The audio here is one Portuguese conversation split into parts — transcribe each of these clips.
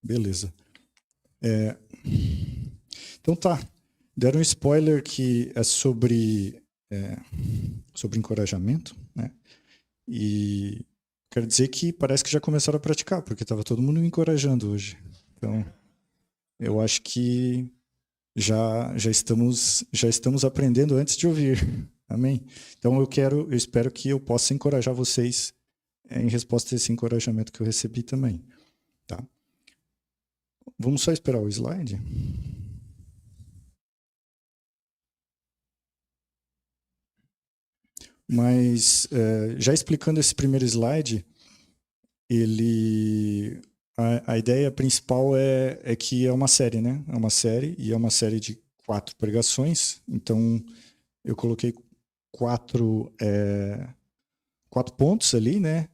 Beleza. Então tá. Deram um spoiler que é sobre encorajamento, né? E quero dizer que parece que já começaram a praticar, porque estava todo mundo me encorajando hoje. Então, eu acho que já estamos aprendendo antes de ouvir. Amém? Então eu espero que eu possa encorajar vocês em resposta a esse encorajamento que eu recebi também. Tá? Vamos só esperar o slide? Mas já explicando esse primeiro slide, a ideia principal é que é uma série, né? É uma série, e é uma série de 4 pregações. Então, eu coloquei 4 pontos ali, né?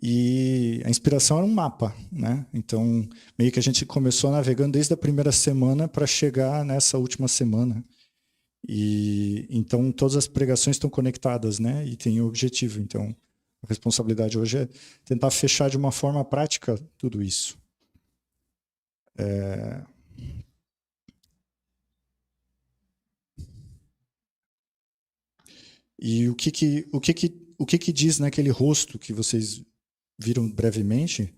E a inspiração era um mapa, né? Então, meio que a gente começou navegando desde a primeira semana para chegar nessa última semana. E então todas as pregações estão conectadas, né? E tem o objetivo. Então, a responsabilidade hoje é tentar fechar de uma forma prática tudo isso. E o que diz naquele rosto que vocês viram brevemente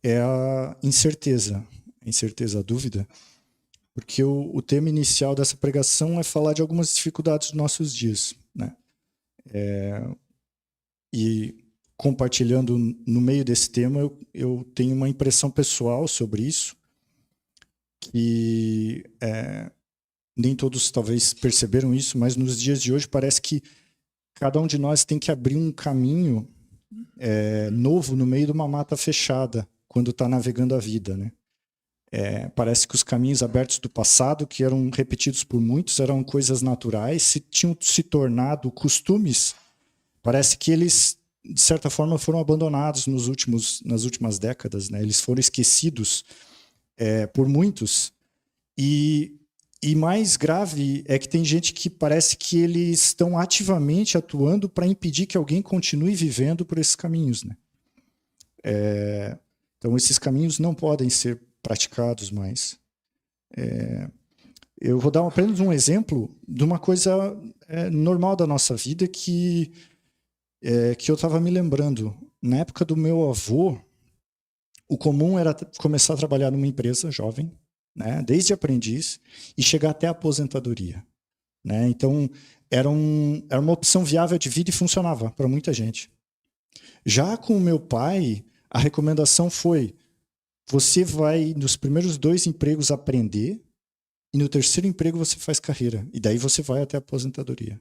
é a incerteza, a dúvida, porque o tema inicial dessa pregação é falar de algumas dificuldades dos nossos dias, né? E compartilhando no meio desse tema, eu tenho uma impressão pessoal sobre isso, que nem todos talvez perceberam isso, mas nos dias de hoje parece que cada um de nós tem que abrir um caminho novo no meio de uma mata fechada, quando está navegando a vida, né? Parece que os caminhos abertos do passado, que eram repetidos por muitos, eram coisas naturais, se tinham se tornado costumes. Parece que eles, de certa forma, foram abandonados nas últimas décadas, né? Eles foram esquecidos por muitos. E mais grave é que tem gente que parece que eles estão ativamente atuando para impedir que alguém continue vivendo por esses caminhos, né? Então, esses caminhos não podem ser praticados mais. Eu vou dar apenas um exemplo de uma coisa normal da nossa vida que eu estava me lembrando. Na época do meu avô, o comum era começar a trabalhar numa empresa jovem, né, desde aprendiz, e chegar até a aposentadoria, né? Então, era uma opção viável de vida e funcionava para muita gente. Já com o meu pai, a recomendação foi: você vai, nos primeiros 2 empregos, aprender, e no terceiro emprego você faz carreira, e daí você vai até a aposentadoria.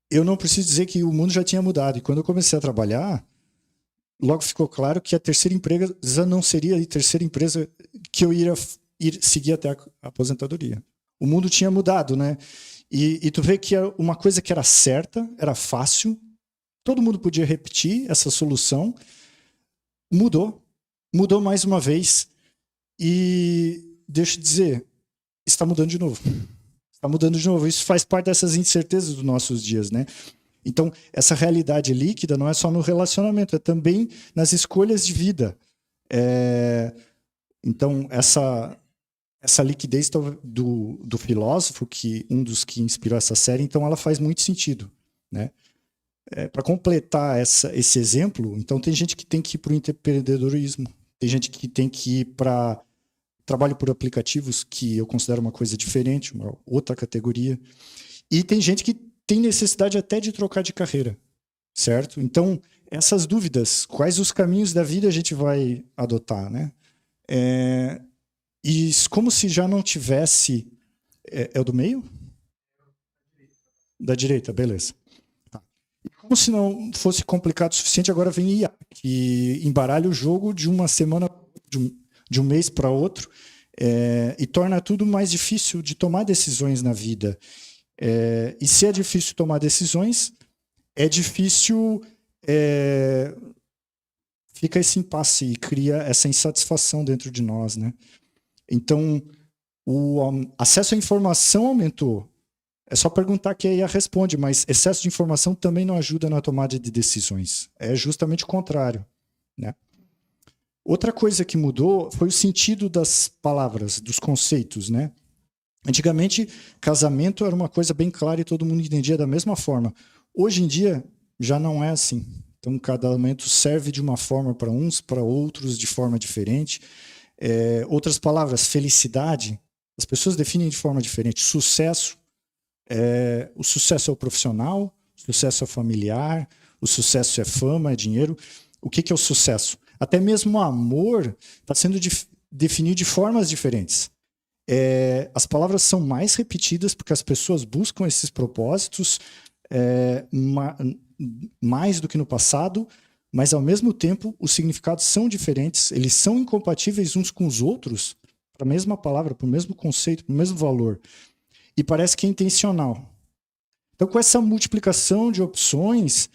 Eu não preciso dizer que o mundo já tinha mudado, e quando eu comecei a trabalhar, logo ficou claro que a terceira empresa não seria a terceira empresa que eu ir seguir até a aposentadoria. O mundo tinha mudado, né? E tu vê que uma coisa que era certa, era fácil, todo mundo podia repetir essa solução, mudou mais uma vez, e deixa eu dizer, está mudando de novo. Está mudando de novo. Isso faz parte dessas incertezas dos nossos dias, né? Então, essa realidade líquida não é só no relacionamento, é também nas escolhas de vida. Então, essa liquidez do filósofo, que um dos que inspirou essa série, então ela faz muito sentido, né? Para completar esse exemplo, então tem gente que tem que ir para o empreendedorismo, tem gente que tem que ir para trabalho por aplicativos, que eu considero uma coisa diferente, uma outra categoria, e tem gente que tem necessidade até de trocar de carreira, certo? Então, essas dúvidas, quais os caminhos da vida a gente vai adotar, né? E como se já não tivesse... É o do meio? Da direita, beleza. Tá. E como se não fosse complicado o suficiente, agora vem IA, que embaralha o jogo de uma semana, de um mês para outro, e torna tudo mais difícil de tomar decisões na vida. E se é difícil tomar decisões, é difícil... fica esse impasse e cria essa insatisfação dentro de nós, né? Então, o acesso à informação aumentou. É só perguntar que a IA responde, mas excesso de informação também não ajuda na tomada de decisões. É justamente o contrário, né? Outra coisa que mudou foi o sentido das palavras, dos conceitos, né? Antigamente, casamento era uma coisa bem clara e todo mundo entendia da mesma forma. Hoje em dia, já não é assim. Então, casamento serve de uma forma para uns, para outros de forma diferente. Outras palavras, felicidade, as pessoas definem de forma diferente. Sucesso, o sucesso é o profissional, o sucesso é familiar, o sucesso é fama, é dinheiro. O que é o sucesso? Até mesmo o amor está sendo definido de formas diferentes. As palavras são mais repetidas porque as pessoas buscam esses propósitos mais do que no passado, mas ao mesmo tempo os significados são diferentes, eles são incompatíveis uns com os outros, para a mesma palavra, para o mesmo conceito, para o mesmo valor. E parece que é intencional. Então, com essa multiplicação de opções,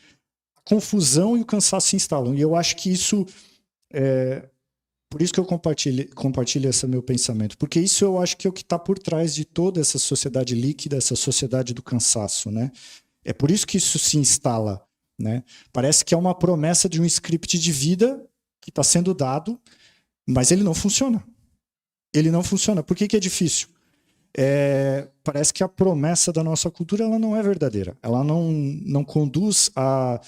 a confusão e o cansaço se instalam. E eu acho que isso por isso que eu compartilho esse meu pensamento, porque isso eu acho que é o que está por trás de toda essa sociedade líquida, essa sociedade do cansaço, né? É por isso que isso se instala, né? Parece que é uma promessa de um script de vida que está sendo dado, mas ele não funciona. Ele não funciona. Por que é difícil? Parece que a promessa da nossa cultura ela não é verdadeira. Ela não conduz a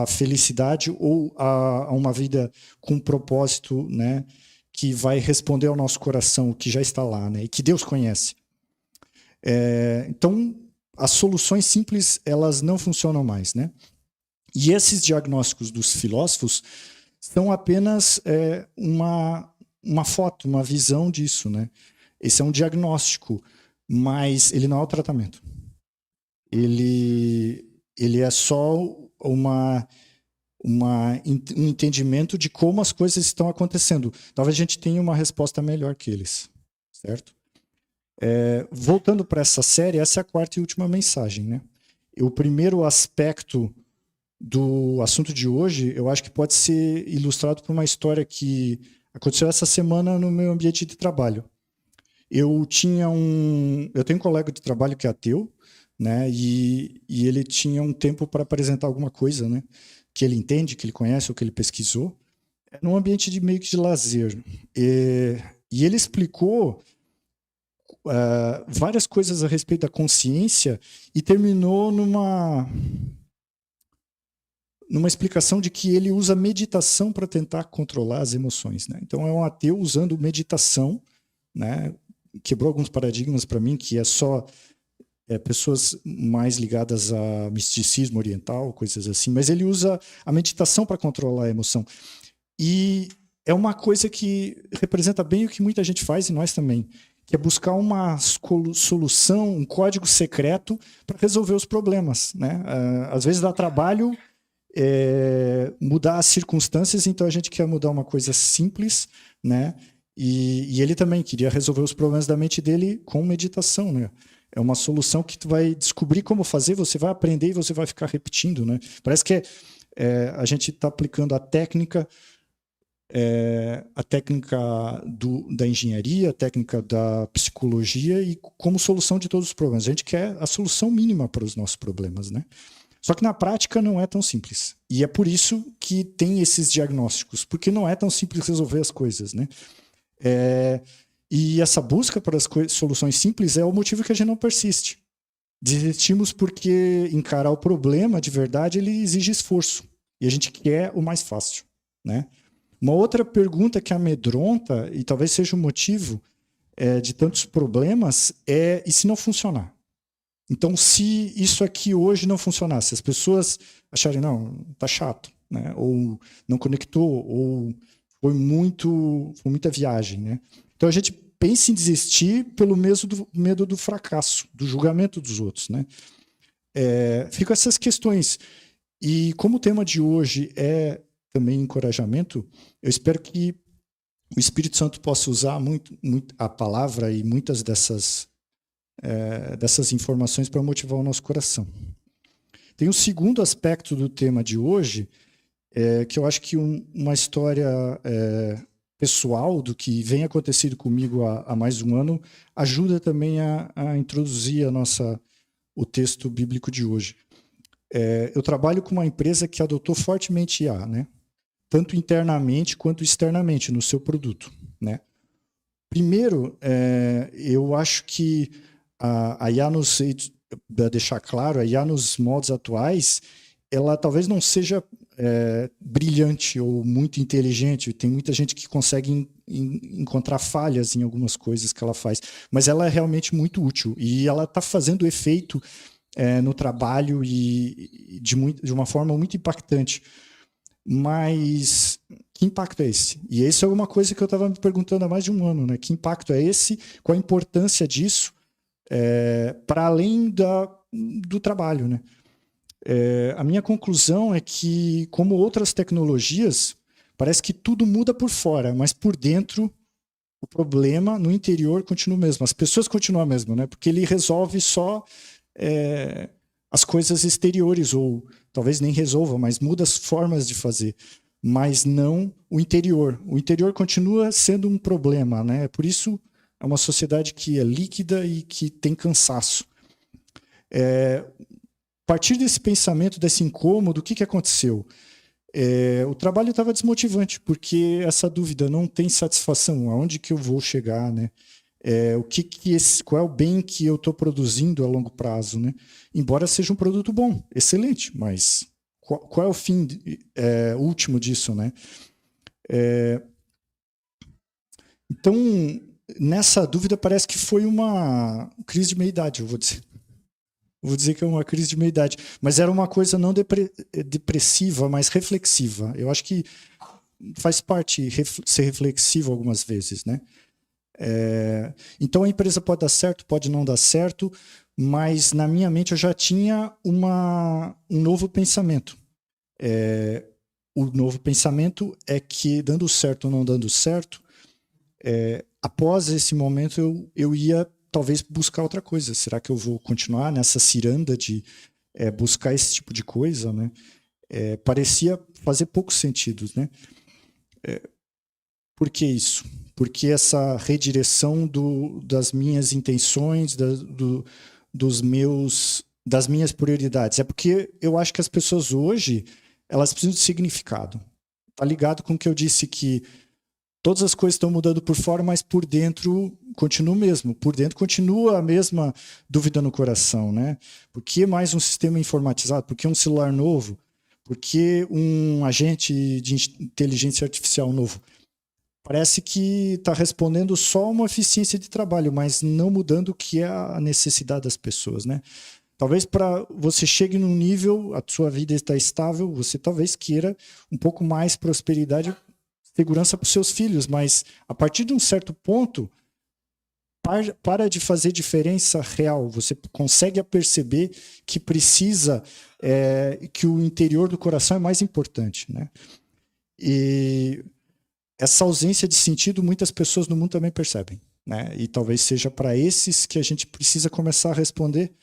felicidade ou a uma vida com propósito, né, que vai responder ao nosso coração, que já está lá, né, e que Deus conhece. Então, as soluções simples, elas não funcionam mais, né? E esses diagnósticos dos filósofos são apenas uma foto, uma visão disso, né? Esse é um diagnóstico, mas ele não é o tratamento. Ele é só um entendimento de como as coisas estão acontecendo. Talvez a gente tenha uma resposta melhor que eles, certo? Voltando para essa série, essa é a quarta e última mensagem, né? O primeiro aspecto do assunto de hoje, eu acho que pode ser ilustrado por uma história que aconteceu essa semana no meu ambiente de trabalho. Eu tenho um colega de trabalho que é ateu, né? E ele tinha um tempo para apresentar alguma coisa, né? Que ele entende, que ele conhece ou que ele pesquisou, num ambiente de meio que de lazer. E ele explicou várias coisas a respeito da consciência e terminou numa explicação de que ele usa meditação para tentar controlar as emoções, né? Então é um ateu usando meditação, né? Quebrou alguns paradigmas para mim que é só pessoas mais ligadas a misticismo oriental, coisas assim, mas ele usa a meditação para controlar a emoção. E é uma coisa que representa bem o que muita gente faz, e nós também, que é buscar uma solução, um código secreto para resolver os problemas, né? Às vezes dá trabalho mudar as circunstâncias, então a gente quer mudar uma coisa simples, né? E ele também queria resolver os problemas da mente dele com meditação, né? É uma solução que tu vai descobrir como fazer, você vai aprender e você vai ficar repetindo, né? Parece que a gente está aplicando a técnica da engenharia, a técnica da psicologia e como solução de todos os problemas. A gente quer a solução mínima para os nossos problemas, né? Só que na prática não é tão simples. E é por isso que tem esses diagnósticos, porque não é tão simples resolver as coisas, né? E essa busca para as soluções simples é o motivo que a gente não persiste. Desistimos porque encarar o problema de verdade ele exige esforço. E a gente quer o mais fácil, né? Uma outra pergunta que amedronta, e talvez seja o motivo de tantos problemas, e se não funcionar? Então, se isso aqui hoje não funcionasse, as pessoas acharem, não, tá chato, né? Ou não conectou, ou foi muita viagem, né? Então, a gente pensa em desistir pelo medo do fracasso, do julgamento dos outros, né? Ficam essas questões. E como o tema de hoje é também encorajamento, eu espero que o Espírito Santo possa usar muito a palavra e muitas dessas informações para motivar o nosso coração. Tem um segundo aspecto do tema de hoje, que eu acho que uma história pessoal do que vem acontecendo comigo há mais de um ano ajuda também a introduzir o texto bíblico de hoje. Eu trabalho com uma empresa que adotou fortemente IA, né? tanto internamente quanto externamente no seu produto, né? Primeiro, eu acho que a IA para deixar claro, a IA nos modos atuais, ela talvez não seja brilhante ou muito inteligente. Tem muita gente que consegue encontrar falhas em algumas coisas que ela faz, mas ela é realmente muito útil e ela está fazendo efeito no trabalho e de uma forma muito impactante. Mas que impacto é esse? E isso é uma coisa que eu estava me perguntando há mais de um ano, né? Que impacto é esse? Qual a importância disso para além do trabalho, né? A minha conclusão é que, como outras tecnologias, parece que tudo muda por fora, mas por dentro o problema no interior continua o mesmo. As pessoas continuam a mesma, né? Porque ele resolve só as coisas exteriores, ou talvez nem resolva, mas muda as formas de fazer, mas não o interior. O interior continua sendo um problema, né? Por isso é uma sociedade que é líquida e que tem cansaço. A partir desse pensamento, desse incômodo, o que aconteceu? O trabalho estava desmotivante, porque essa dúvida não tem satisfação. Aonde que eu vou chegar, né? Qual é o bem que eu estou produzindo a longo prazo, né? Embora seja um produto bom, excelente, mas qual é o fim último disso, né? Então, nessa dúvida, parece que foi uma crise de meia-idade, eu vou dizer. Vou dizer que é uma crise de meia-idade. Mas era uma coisa não depressiva, mas reflexiva. Eu acho que faz parte ser reflexivo algumas vezes, né? Então a empresa pode dar certo, pode não dar certo, mas na minha mente eu já tinha um novo pensamento. O novo pensamento é que, dando certo ou não dando certo, após esse momento eu ia talvez buscar outra coisa. Será que eu vou continuar nessa ciranda de buscar esse tipo de coisa, né? Parecia fazer pouco sentido, né? Por que isso? Porque essa redireção das minhas intenções, das minhas prioridades. É porque eu acho que as pessoas hoje, elas precisam de significado. Tá ligado com o que eu disse, que todas as coisas estão mudando por fora, mas por dentro continua o mesmo. Por dentro continua a mesma dúvida no coração, né? Por que mais um sistema informatizado? Por que um celular novo? Por que um agente de inteligência artificial novo? Parece que está respondendo só uma eficiência de trabalho, mas não mudando o que é a necessidade das pessoas, né? Talvez para você chegue num nível, a sua vida está estável, você talvez queira um pouco mais prosperidade, segurança para os seus filhos, mas a partir de um certo ponto, para de fazer diferença real. Você consegue perceber que precisa, que o interior do coração é mais importante, né? E essa ausência de sentido, muitas pessoas no mundo também percebem, né? E talvez seja para esses que a gente precisa começar a responder.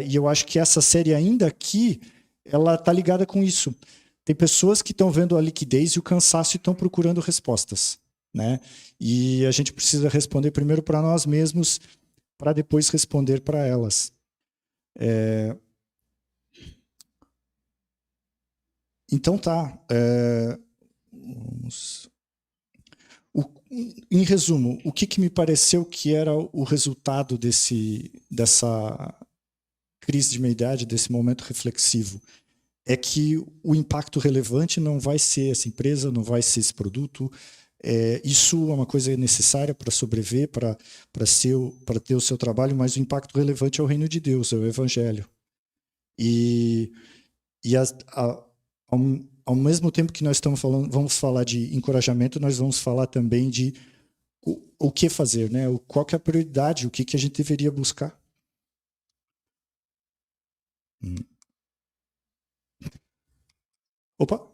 E eu acho que essa série ainda aqui, ela está ligada com isso. Tem pessoas que estão vendo a liquidez e o cansaço e estão procurando respostas, né? E a gente precisa responder primeiro para nós mesmos, para depois responder para elas. Então tá. Em resumo, o que me pareceu que era o resultado dessa crise de meia-idade, desse momento reflexivo? É que o impacto relevante não vai ser essa empresa, não vai ser esse produto. Isso é uma coisa necessária para sobreviver, para ter o seu trabalho, mas o impacto relevante é o reino de Deus, é o evangelho. E ao mesmo tempo que nós estamos falando, vamos falar de encorajamento, nós vamos falar também de o que fazer, né? Qual que é a prioridade, o que a gente deveria buscar. Opa!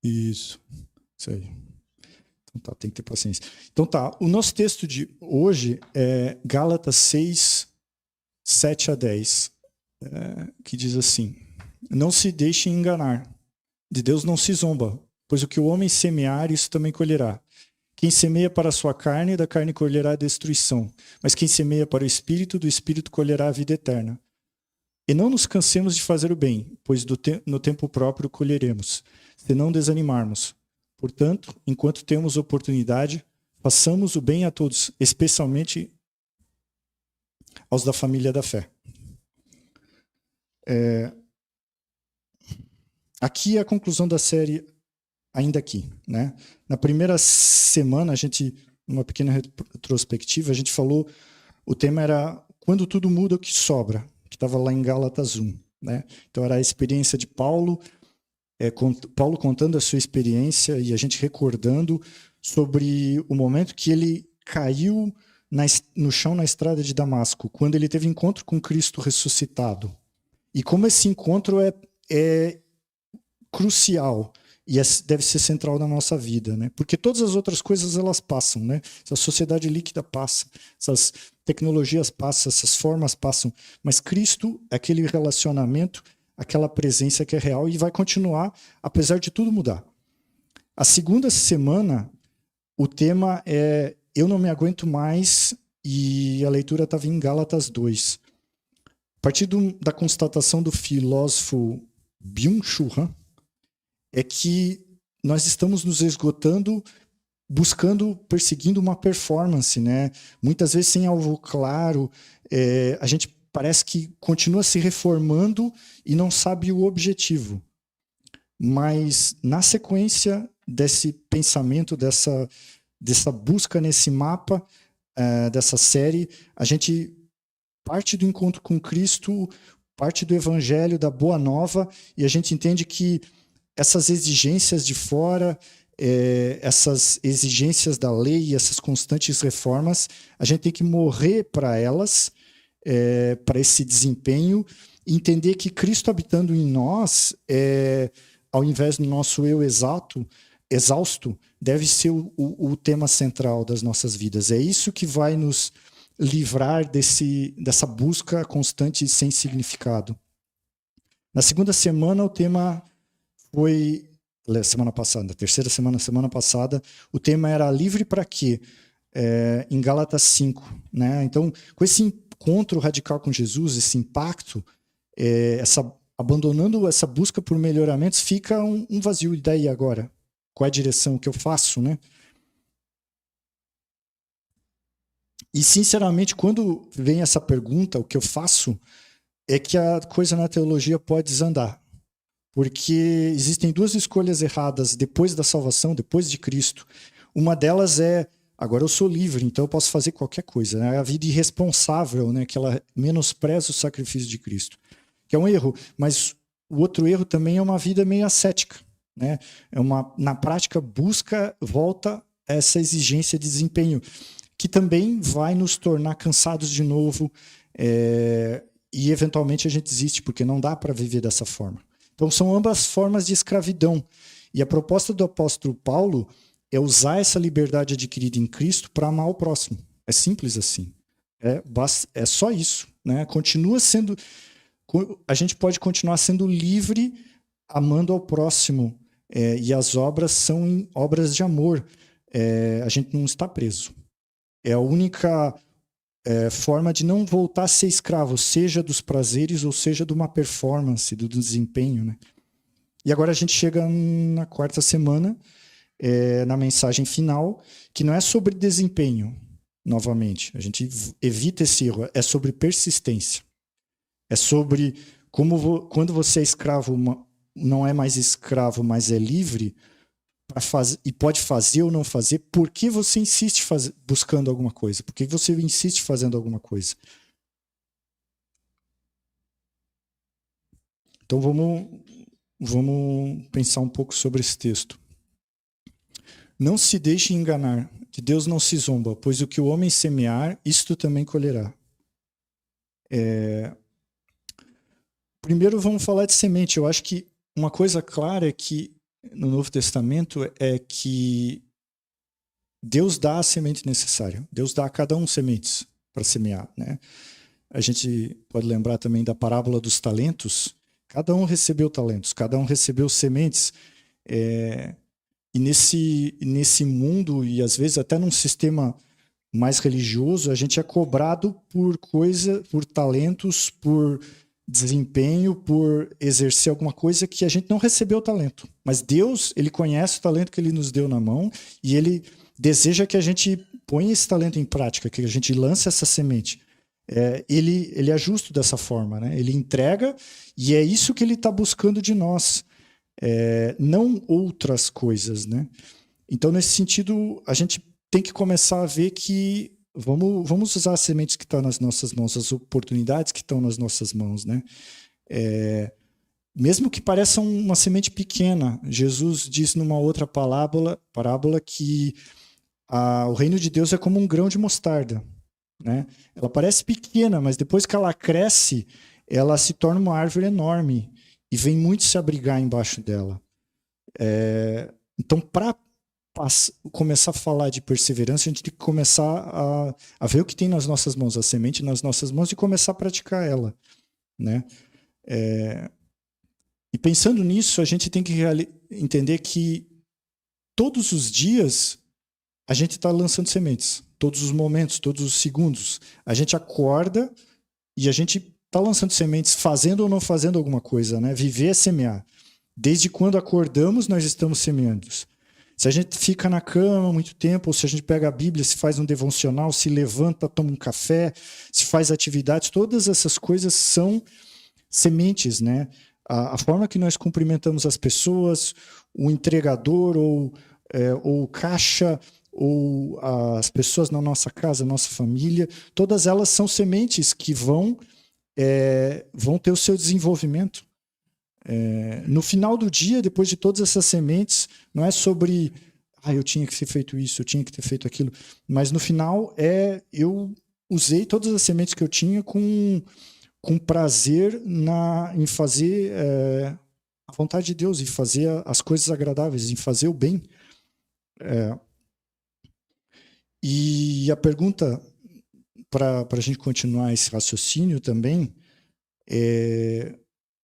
Isso aí. Então tá, tem que ter paciência. Então tá, o nosso texto de hoje é Gálatas 6, 7 a 10, que diz assim: não se deixem enganar, de Deus não se zomba, pois o que o homem semear, isso também colherá. Quem semeia para a sua carne, da carne colherá a destruição, mas quem semeia para o Espírito, do Espírito colherá a vida eterna. E não nos cansemos de fazer o bem, pois no tempo próprio colheremos, se não desanimarmos. Portanto, enquanto temos oportunidade, façamos o bem a todos, especialmente aos da família da fé. Aqui é a conclusão da série, ainda aqui, né? Na primeira semana, numa pequena retrospectiva, a gente falou, o tema era quando tudo muda, o que sobra, que estava lá em Gálatas 1, né? Então era a experiência de Paulo, Paulo contando a sua experiência e a gente recordando sobre o momento que ele caiu no chão na estrada de Damasco, quando ele teve encontro com Cristo ressuscitado. E como esse encontro é crucial e deve ser central na nossa vida, né? Porque todas as outras coisas elas passam, né? Essa sociedade líquida passa, essas tecnologias passam, essas formas passam, mas Cristo é aquele relacionamento, aquela presença que é real e vai continuar apesar de tudo mudar. A segunda semana, o tema é Eu não me aguento mais, e a leitura estava em Gálatas 2. A partir da constatação do filósofo Byung-Chul Han, é que nós estamos nos esgotando, perseguindo uma performance, né? Muitas vezes sem alvo claro, a gente parece que continua se reformando e não sabe o objetivo. Mas na sequência desse pensamento, dessa busca nesse mapa, dessa série, a gente parte do encontro com Cristo, parte do Evangelho, da Boa Nova, e a gente entende que essas exigências de fora, essas exigências da lei, essas constantes reformas, a gente tem que morrer para elas, para esse desempenho, e entender que Cristo habitando em nós, ao invés do nosso eu exausto, deve ser o tema central das nossas vidas. É isso que vai nos livrar dessa busca constante e sem significado. Na segunda semana, o tema foi... Semana passada, terceira semana passada, o tema era livre para quê? Em Gálatas 5. Né? Então, com esse encontro radical com Jesus, esse impacto, abandonando essa busca por melhoramentos, fica um vazio. E daí agora? Qual é a direção que eu faço? Né? E, sinceramente, quando vem essa pergunta, o que eu faço, é que a coisa na teologia pode desandar. Porque existem duas escolhas erradas depois da salvação, depois de Cristo. Uma delas é, agora eu sou livre, então eu posso fazer qualquer coisa. Né? A vida irresponsável, né? Que ela menospreza o sacrifício de Cristo. Que é um erro, mas o outro erro também é uma vida meio ascética. Né? Na prática, volta a essa exigência de desempenho, que também vai nos tornar cansados de novo, e eventualmente a gente desiste, porque não dá para viver dessa forma. Então, são ambas formas de escravidão. E a proposta do apóstolo Paulo é usar essa liberdade adquirida em Cristo para amar o próximo. É simples assim. É só isso. Né? A gente pode continuar sendo livre amando ao próximo. E as obras são obras de amor. A gente não está preso. É a única forma de não voltar a ser escravo, seja dos prazeres ou seja de uma performance, do desempenho. Né? E agora a gente chega na quarta semana, na mensagem final, que não é sobre desempenho, novamente. A gente evita esse erro, é sobre persistência. É sobre quando você é escravo, não é mais escravo, mas é livre, e pode fazer ou não fazer, por que você insiste buscando alguma coisa? Por que você insiste fazendo alguma coisa? Então vamos pensar um pouco sobre esse texto. Não se deixe enganar, que Deus não se zomba, pois o que o homem semear, isto também colherá. Primeiro vamos falar de semente. Eu acho que uma coisa clara é que no Novo Testamento é que Deus dá a semente necessária. Deus dá a cada um sementes para semear. Né? A gente pode lembrar também da parábola dos talentos. Cada um recebeu talentos, cada um recebeu sementes. E nesse mundo, e às vezes até num sistema mais religioso, a gente é cobrado por talentos, por desempenho, por exercer alguma coisa que a gente não recebeu o talento. Mas Deus, ele conhece o talento que ele nos deu na mão e ele deseja que a gente ponha esse talento em prática, que a gente lance essa semente. Ele é justo dessa forma, né? Ele entrega e é isso que ele está buscando de nós, não outras coisas, né? Então, nesse sentido, a gente tem que começar a ver que vamos usar as sementes que estão nas nossas mãos, as oportunidades que estão nas nossas mãos, né? Mesmo que pareça uma semente pequena, Jesus diz numa outra parábola que o reino de Deus é como um grão de mostarda, né? Ela parece pequena, mas depois que ela cresce, ela se torna uma árvore enorme e vem muito se abrigar embaixo dela. Então, para começar a falar de perseverança, a gente tem que começar a ver o que tem nas nossas mãos, a semente nas nossas mãos, e começar a praticar ela, né? E pensando nisso, a gente tem que entender que todos os dias a gente está lançando sementes, todos os momentos, todos os segundos. A gente acorda e a gente está lançando sementes, fazendo ou não fazendo alguma coisa, né? Viver é semear. Desde quando acordamos, nós estamos semeando. Se a gente fica na cama muito tempo, ou se a gente pega a Bíblia, se faz um devocional, se levanta, toma um café, se faz atividades, todas essas coisas são sementes, né? A forma que nós cumprimentamos as pessoas, o entregador ou o caixa, ou as pessoas na nossa casa, nossa família, todas elas são sementes que vão ter o seu desenvolvimento. No final do dia, depois de todas essas sementes, não é sobre eu tinha que ter feito isso, eu tinha que ter feito aquilo, mas no final eu usei todas as sementes que eu tinha com prazer em fazer a vontade de Deus, em fazer as coisas agradáveis, em fazer o bem. E a pergunta, para a gente continuar esse raciocínio também,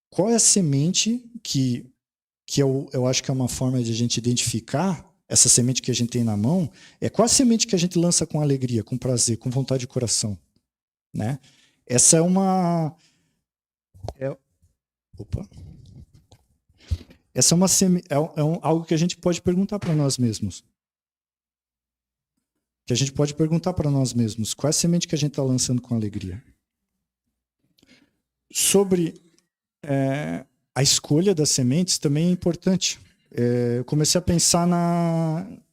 qual é a semente que eu acho que é uma forma de a gente identificar essa semente que a gente tem na mão, qual a semente que a gente lança com alegria, com prazer, com vontade de coração, né? Essa é uma... Essa é algo que a gente pode perguntar para nós mesmos. Que a gente pode perguntar para nós mesmos. Qual é a semente que a gente está lançando com alegria? Sobre a escolha das sementes também é importante. Eu comecei a pensar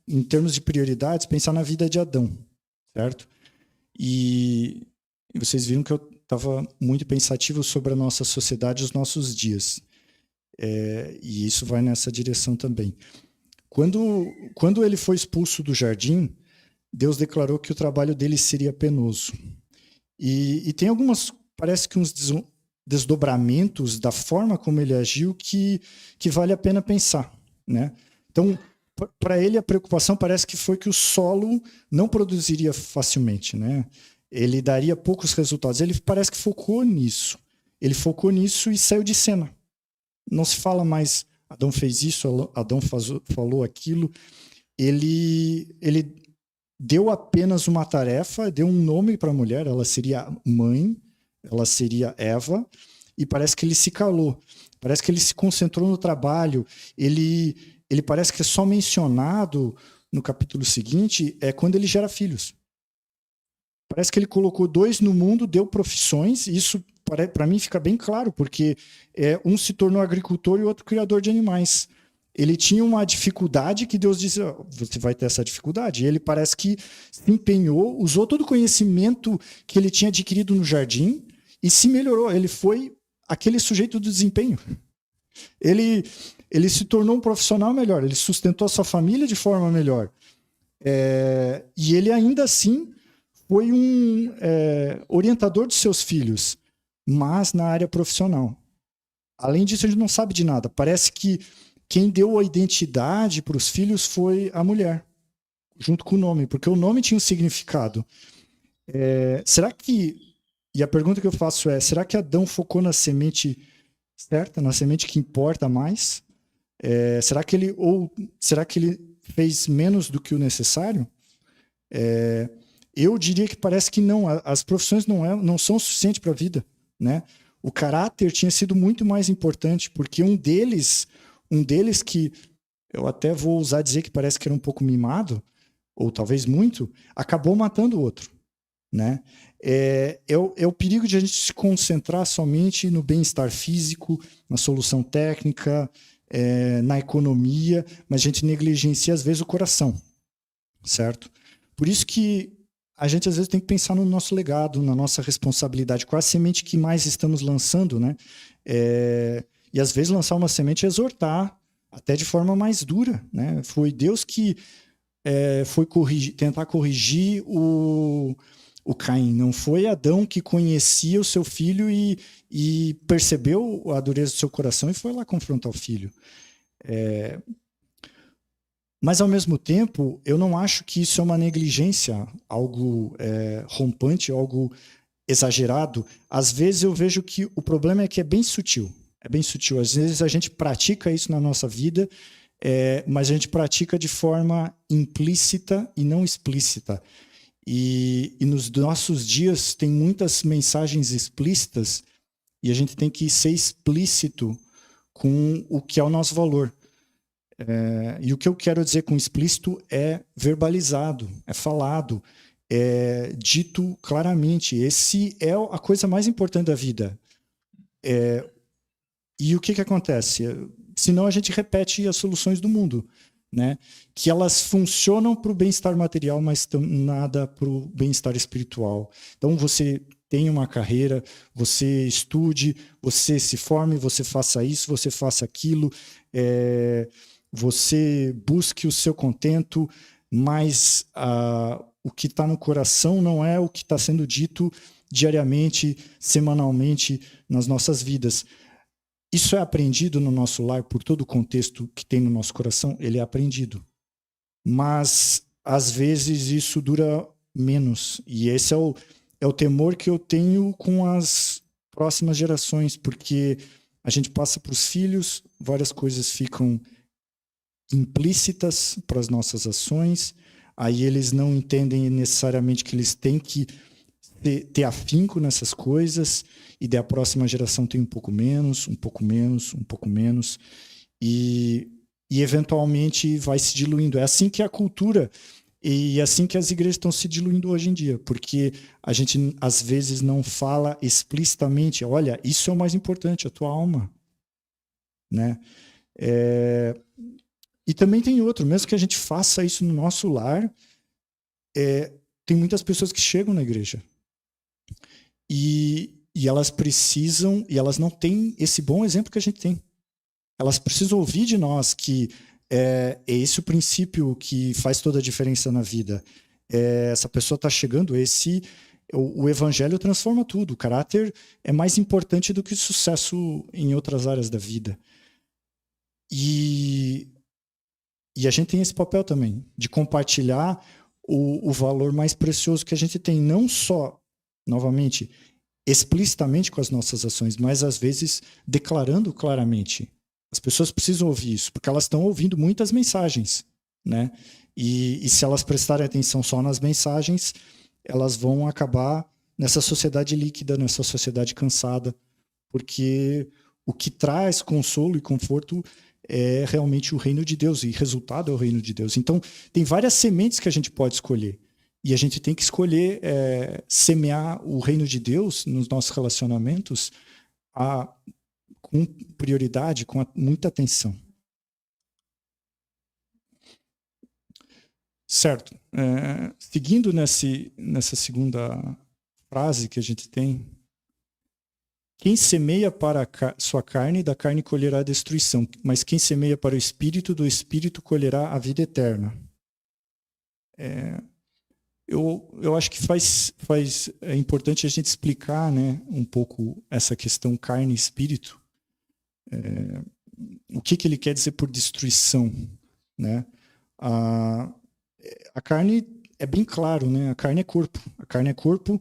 em termos de prioridades, pensar na vida de Adão, certo? E vocês viram que eu estava muito pensativo sobre a nossa sociedade e os nossos dias. E isso vai nessa direção também. Quando ele foi expulso do jardim, Deus declarou que o trabalho dele seria penoso. E tem parece que uns desdobramentos da forma como ele agiu que vale a pena pensar, né? Então, para ele, a preocupação parece que foi que o solo não produziria facilmente, né? Ele daria poucos resultados. Ele parece que focou nisso. Ele focou nisso e saiu de cena. Não se fala mais, Adão fez isso, Adão falou aquilo. Ele deu apenas uma tarefa, deu um nome para a mulher, ela seria mãe, ela seria Eva, e parece que ele se calou. Parece que ele se concentrou no trabalho. Ele parece que é só mencionado no capítulo seguinte, quando ele gera filhos. Parece que ele colocou 2 no mundo, deu profissões, e isso para mim fica bem claro, porque um se tornou agricultor e o outro criador de animais. Ele tinha uma dificuldade que Deus disse, você vai ter essa dificuldade. E ele parece que se empenhou, usou todo o conhecimento que ele tinha adquirido no jardim e se melhorou. Ele foi aquele sujeito do desempenho. Ele se tornou um profissional melhor, ele sustentou a sua família de forma melhor. E ele ainda assim foi um orientador de seus filhos, mas na área profissional. Além disso, a gente não sabe de nada. Parece que quem deu a identidade para os filhos foi a mulher, junto com o nome, porque o nome tinha um significado. Será que... E a pergunta que eu faço será que Adão focou na semente certa, na semente que importa mais? Será que ele fez menos do que o necessário? Eu diria que parece que não. As profissões não são suficientes para a vida, né? O caráter tinha sido muito mais importante, porque um deles que eu até vou ousar dizer que parece que era um pouco mimado, ou talvez muito, acabou matando o outro, né? É o perigo de a gente se concentrar somente no bem-estar físico, na solução técnica, na economia, mas a gente negligencia às vezes o coração, certo? Por isso que a gente às vezes tem que pensar no nosso legado, na nossa responsabilidade, qual a semente que mais estamos lançando, né? E às vezes lançar uma semente é exortar, até de forma mais dura, né? Foi Deus que foi tentar corrigir o Caim, não foi Adão que conhecia o seu filho e percebeu a dureza do seu coração e foi lá confrontar o filho. Mas, ao mesmo tempo, eu não acho que isso é uma negligência, algo rompante, algo exagerado. Às vezes eu vejo que o problema é que é bem sutil. É bem sutil. Às vezes a gente pratica isso na nossa vida, mas a gente pratica de forma implícita e não explícita. E nos nossos dias tem muitas mensagens explícitas e a gente tem que ser explícito com o que é o nosso valor. E o que eu quero dizer com explícito é verbalizado, é falado, é dito claramente. Esse é a coisa mais importante da vida. E o que acontece? Senão a gente repete as soluções do mundo, né? Que elas funcionam para o bem-estar material, mas nada para o bem-estar espiritual. Então você tem uma carreira, você estude, você se forme, você faça isso, você faça aquilo, você busque o seu contento, mas o que está no coração não é o que está sendo dito diariamente, semanalmente nas nossas vidas. Isso é aprendido no nosso lar por todo o contexto que tem no nosso coração, ele é aprendido. Mas, às vezes, isso dura menos. E esse é o temor que eu tenho com as próximas gerações, porque a gente passa para os filhos, várias coisas ficam implícitas para as nossas ações, aí eles não entendem necessariamente que eles têm que ter afinco nessas coisas, e daí a próxima geração tem um pouco menos, um pouco menos, um pouco menos, e eventualmente vai se diluindo. É assim que a cultura e é assim que as igrejas estão se diluindo hoje em dia, porque a gente às vezes não fala explicitamente, olha, isso é o mais importante, a tua alma, né? E também tem outro, mesmo que a gente faça isso no nosso lar, tem muitas pessoas que chegam na igreja e elas precisam, e elas não têm esse bom exemplo que a gente tem. Elas precisam ouvir de nós que é esse o princípio que faz toda a diferença na vida. Essa pessoa está chegando, o evangelho transforma tudo. O caráter é mais importante do que o sucesso em outras áreas da vida. E a gente tem esse papel também, de compartilhar o valor mais precioso que a gente tem, não só, novamente, explicitamente com as nossas ações, mas às vezes declarando claramente. As pessoas precisam ouvir isso, porque elas estão ouvindo muitas mensagens, né? E se elas prestarem atenção só nas mensagens, elas vão acabar nessa sociedade líquida, nessa sociedade cansada, porque o que traz consolo e conforto é realmente o reino de Deus, e resultado é o reino de Deus. Então, tem várias sementes que a gente pode escolher. E a gente tem que escolher semear o reino de Deus nos nossos relacionamentos com prioridade, com muita atenção. Certo. Seguindo nessa segunda frase que a gente tem, quem semeia para a sua carne, da carne colherá a destruição, mas quem semeia para o Espírito, do Espírito colherá a vida eterna. Eu acho que é importante a gente explicar, né, um pouco essa questão carne e espírito. O que ele quer dizer por destruição, né? A carne é bem claro, né? A carne é corpo. A carne é corpo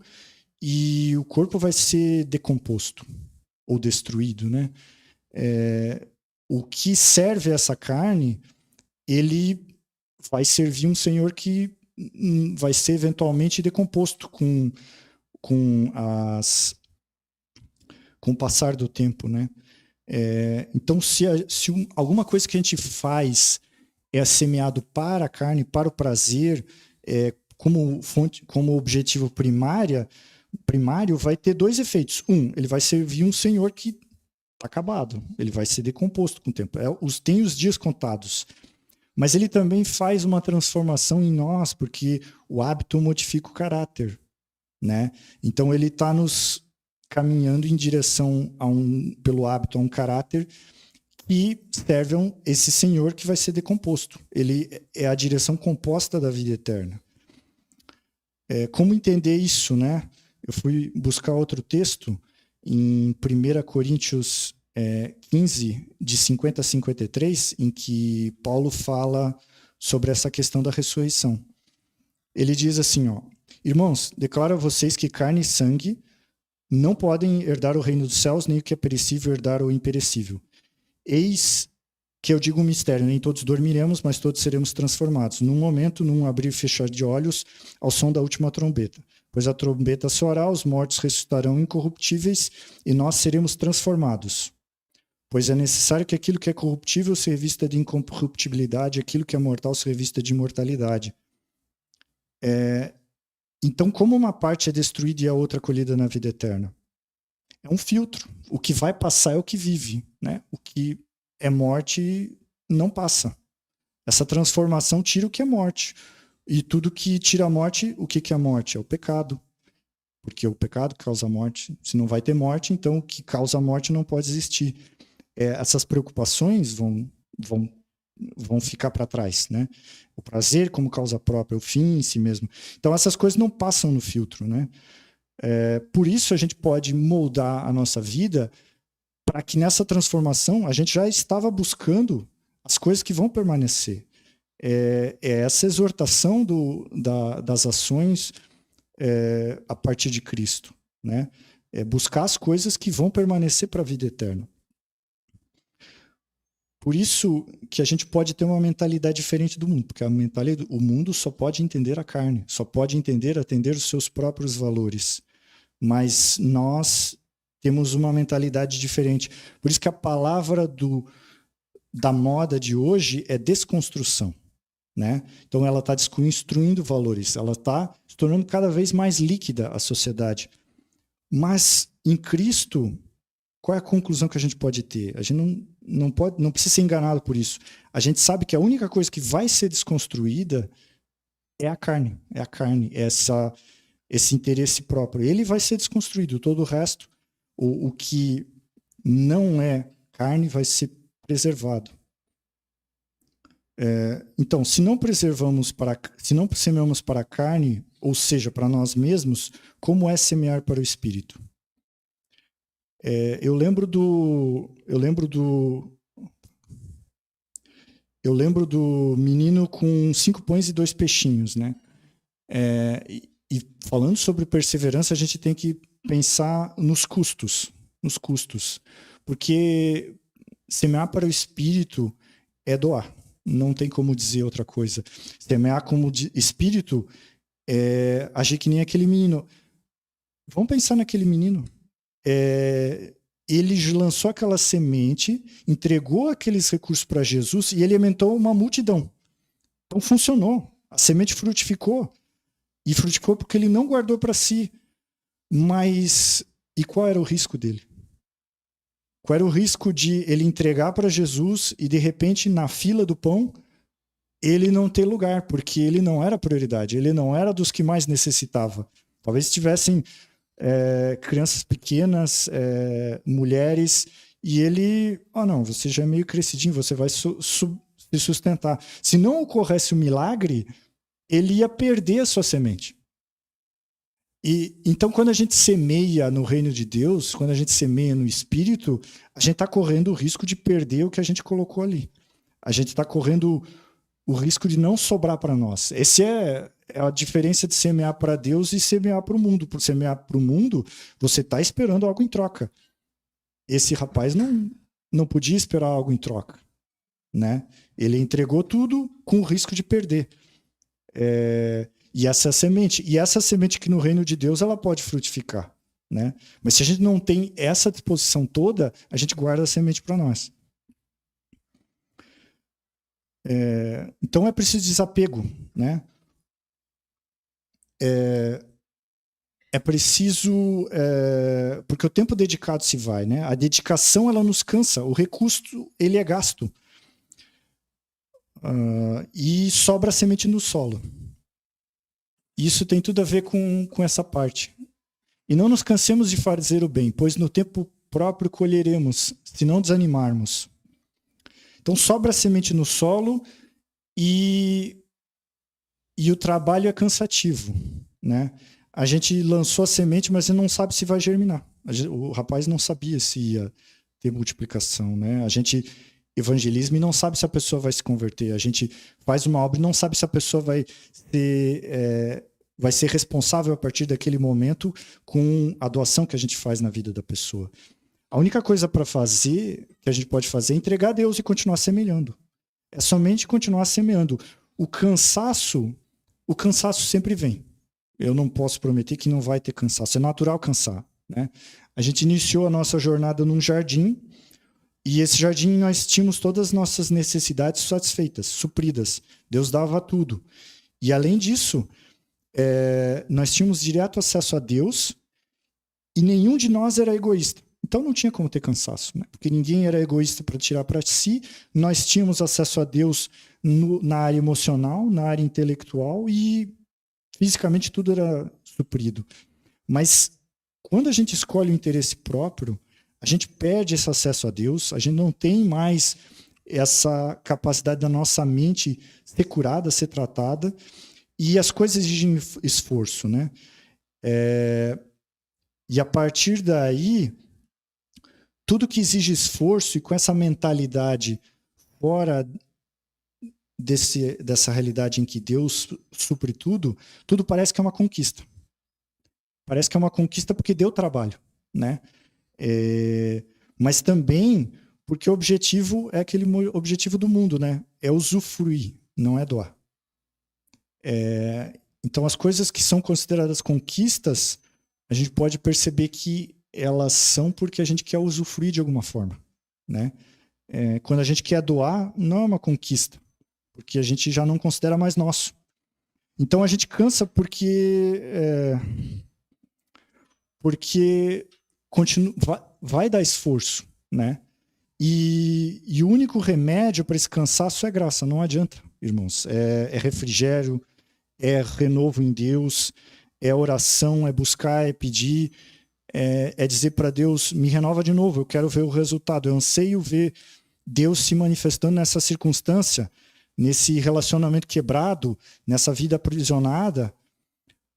e o corpo vai ser decomposto ou destruído, né? O que serve essa carne, ele vai servir um senhor que vai ser eventualmente decomposto com com o passar do tempo, né? Então, se alguma coisa que a gente faz é semeado para a carne, para o prazer, como objetivo primário, vai ter dois efeitos. Ele vai servir um senhor que está acabado, ele vai ser decomposto com o tempo. Tem os dias contados. Mas ele também faz uma transformação em nós, porque o hábito modifica o caráter, né? Então ele está nos caminhando em direção pelo hábito a um caráter que serve esse senhor que vai ser decomposto. Ele é a direção composta da vida eterna. Como entender isso, né? Eu fui buscar outro texto em 1 Coríntios 15, de 50 a 53, em que Paulo fala sobre essa questão da ressurreição. Ele diz assim, irmãos, declaro a vocês que carne e sangue não podem herdar o reino dos céus, nem o que é perecível herdar o imperecível. Eis que eu digo um mistério, nem todos dormiremos, mas todos seremos transformados. Num momento, num abrir e fechar de olhos, ao som da última trombeta. Pois a trombeta soará, os mortos ressuscitarão incorruptíveis e nós seremos transformados. Pois é necessário que aquilo que é corruptível se revista de incorruptibilidade, aquilo que é mortal se revista de imortalidade. Então, como uma parte é destruída e a outra acolhida na vida eterna? É um filtro. O que vai passar é o que vive, né? O que é morte não passa. Essa transformação tira o que é morte. E tudo que tira a morte, o que é a morte? É o pecado. Porque o pecado causa morte. Se não vai ter morte, então o que causa a morte não pode existir. Essas preocupações vão ficar para trás, né? O prazer como causa própria, o fim em si mesmo. Então essas coisas não passam no filtro, né? Por isso a gente pode moldar a nossa vida para que nessa transformação a gente já estava buscando as coisas que vão permanecer. Essa exortação das ações a partir de Cristo, né? Buscar as coisas que vão permanecer para a vida eterna. Por isso que a gente pode ter uma mentalidade diferente do mundo, porque o mundo só pode entender a carne, só pode atender os seus próprios valores. Mas nós temos uma mentalidade diferente. Por isso que a palavra da moda de hoje é desconstrução, né? Então ela está desconstruindo valores, ela está se tornando cada vez mais líquida a sociedade. Mas em Cristo, qual é a conclusão que a gente pode ter? A gente não precisa ser enganado por isso. A gente sabe que a única coisa que vai ser desconstruída é a carne, esse interesse próprio. Ele vai ser desconstruído, todo o resto, o que não é carne, vai ser preservado. Então, se não semeamos para a carne, ou seja, para nós mesmos, como é semear para o Espírito? Eu lembro do menino com 5 pães e 2 peixinhos, né? E falando sobre perseverança, a gente tem que pensar nos custos, porque semear para o Espírito é doar, não tem como dizer outra coisa. Semear como Espírito é agir que nem aquele menino. Vamos pensar naquele menino. Ele lançou aquela semente, entregou aqueles recursos para Jesus e ele alimentou uma multidão. Então funcionou. A semente frutificou. E frutificou porque ele não guardou para si. Mas e qual era o risco dele? Qual era o risco de ele entregar para Jesus e de repente na fila do pão ele não ter lugar, porque ele não era prioridade, ele não era dos que mais necessitava. Talvez tivessem crianças pequenas, mulheres, e ele, não, você já é meio crescidinho, você vai se sustentar. Se não ocorresse o milagre, ele ia perder a sua semente. Então, quando a gente semeia no reino de Deus, quando a gente semeia no Espírito, a gente está correndo o risco de perder o que a gente colocou ali. A gente está correndo o risco de não sobrar para nós. Essa é a diferença de semear para Deus e semear para o mundo. Por semear para o mundo, você está esperando algo em troca. Esse rapaz não podia esperar algo em troca, né? Ele entregou tudo com o risco de perder. E essa semente que no reino de Deus ela pode frutificar. né? Mas se a gente não tem essa disposição toda, a gente guarda a semente para nós. Então é preciso desapego, né? É preciso, porque o tempo dedicado se vai, né? A dedicação ela nos cansa, o recurso ele é gasto. E sobra a semente no solo. Isso tem tudo a ver com essa parte. E não nos cansemos de fazer o bem, pois no tempo próprio colheremos, se não desanimarmos. Então sobra a semente no solo e o trabalho é cansativo, né? A gente lançou a semente, mas ele não sabe se vai germinar. O rapaz não sabia se ia ter multiplicação, né? A gente evangeliza e não sabe se a pessoa vai se converter. A gente faz uma obra e não sabe se a pessoa vai ser responsável a partir daquele momento com a doação que a gente faz na vida da pessoa. A única coisa para fazer, que a gente pode fazer, é entregar a Deus e continuar semeando. É somente continuar semeando. O cansaço sempre vem. Eu não posso prometer que não vai ter cansaço. É natural cansar, né? A gente iniciou a nossa jornada num jardim e esse jardim nós tínhamos todas as nossas necessidades satisfeitas, supridas. Deus dava tudo. E além disso, nós tínhamos direto acesso a Deus e nenhum de nós era egoísta. Então não tinha como ter cansaço, né? Porque ninguém era egoísta para tirar para si. Nós tínhamos acesso a Deus na área emocional, na área intelectual e fisicamente tudo era suprido. Mas quando a gente escolhe o interesse próprio, a gente perde esse acesso a Deus, a gente não tem mais essa capacidade da nossa mente ser curada, ser tratada, e as coisas exigem esforço, né? E a partir daí, tudo que exige esforço e com essa mentalidade fora dessa realidade em que Deus supre tudo, tudo parece que é uma conquista. Parece que é uma conquista porque deu trabalho, né? Mas também porque o objetivo é aquele objetivo do mundo, né? É usufruir, não é doar. Então, as coisas que são consideradas conquistas, a gente pode perceber que elas são porque a gente quer usufruir de alguma forma, né? Quando a gente quer doar, não é uma conquista, porque a gente já não considera mais nosso. Então a gente cansa porque vai dar esforço, né? E o único remédio para esse cansaço é graça, não adianta, irmãos. É refrigério, é renovo em Deus, é oração, é buscar, é pedir, é dizer para Deus, me renova de novo, eu quero ver o resultado, eu anseio ver Deus se manifestando nessa circunstância, nesse relacionamento quebrado, nessa vida aprisionada,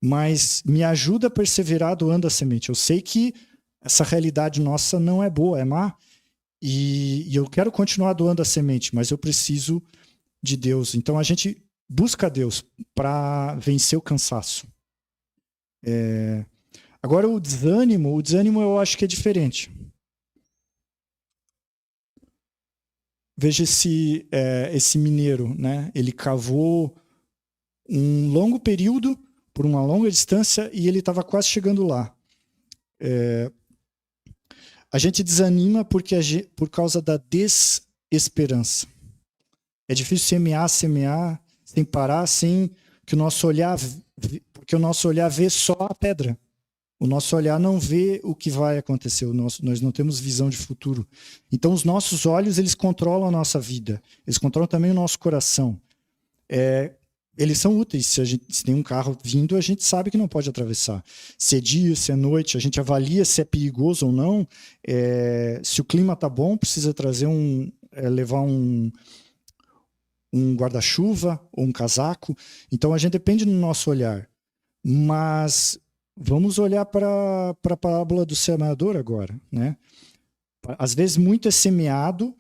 mas me ajuda a perseverar doando a semente. Eu sei que essa realidade nossa não é boa, é má, e eu quero continuar doando a semente, mas eu preciso de Deus. Então a gente busca Deus para vencer o cansaço. Agora o desânimo eu acho que é diferente. Veja esse mineiro, né? Ele cavou um longo período, por uma longa distância, e ele estava quase chegando lá. A gente desanima por causa da desesperança. É difícil semear sem parar, sem que o nosso olhar, porque o nosso olhar vê só a pedra. O nosso olhar não vê o que vai acontecer. Nós não temos visão de futuro. Então, os nossos olhos, eles controlam a nossa vida. Eles controlam também o nosso coração. Eles são úteis. Se tem um carro vindo, a gente sabe que não pode atravessar. Se é dia, se é noite, a gente avalia se é perigoso ou não. Se o clima está bom, precisa trazer levar um guarda-chuva ou um casaco. Então, a gente depende do nosso olhar. Mas vamos olhar para a parábola do semeador agora, né? Às vezes muito é semeado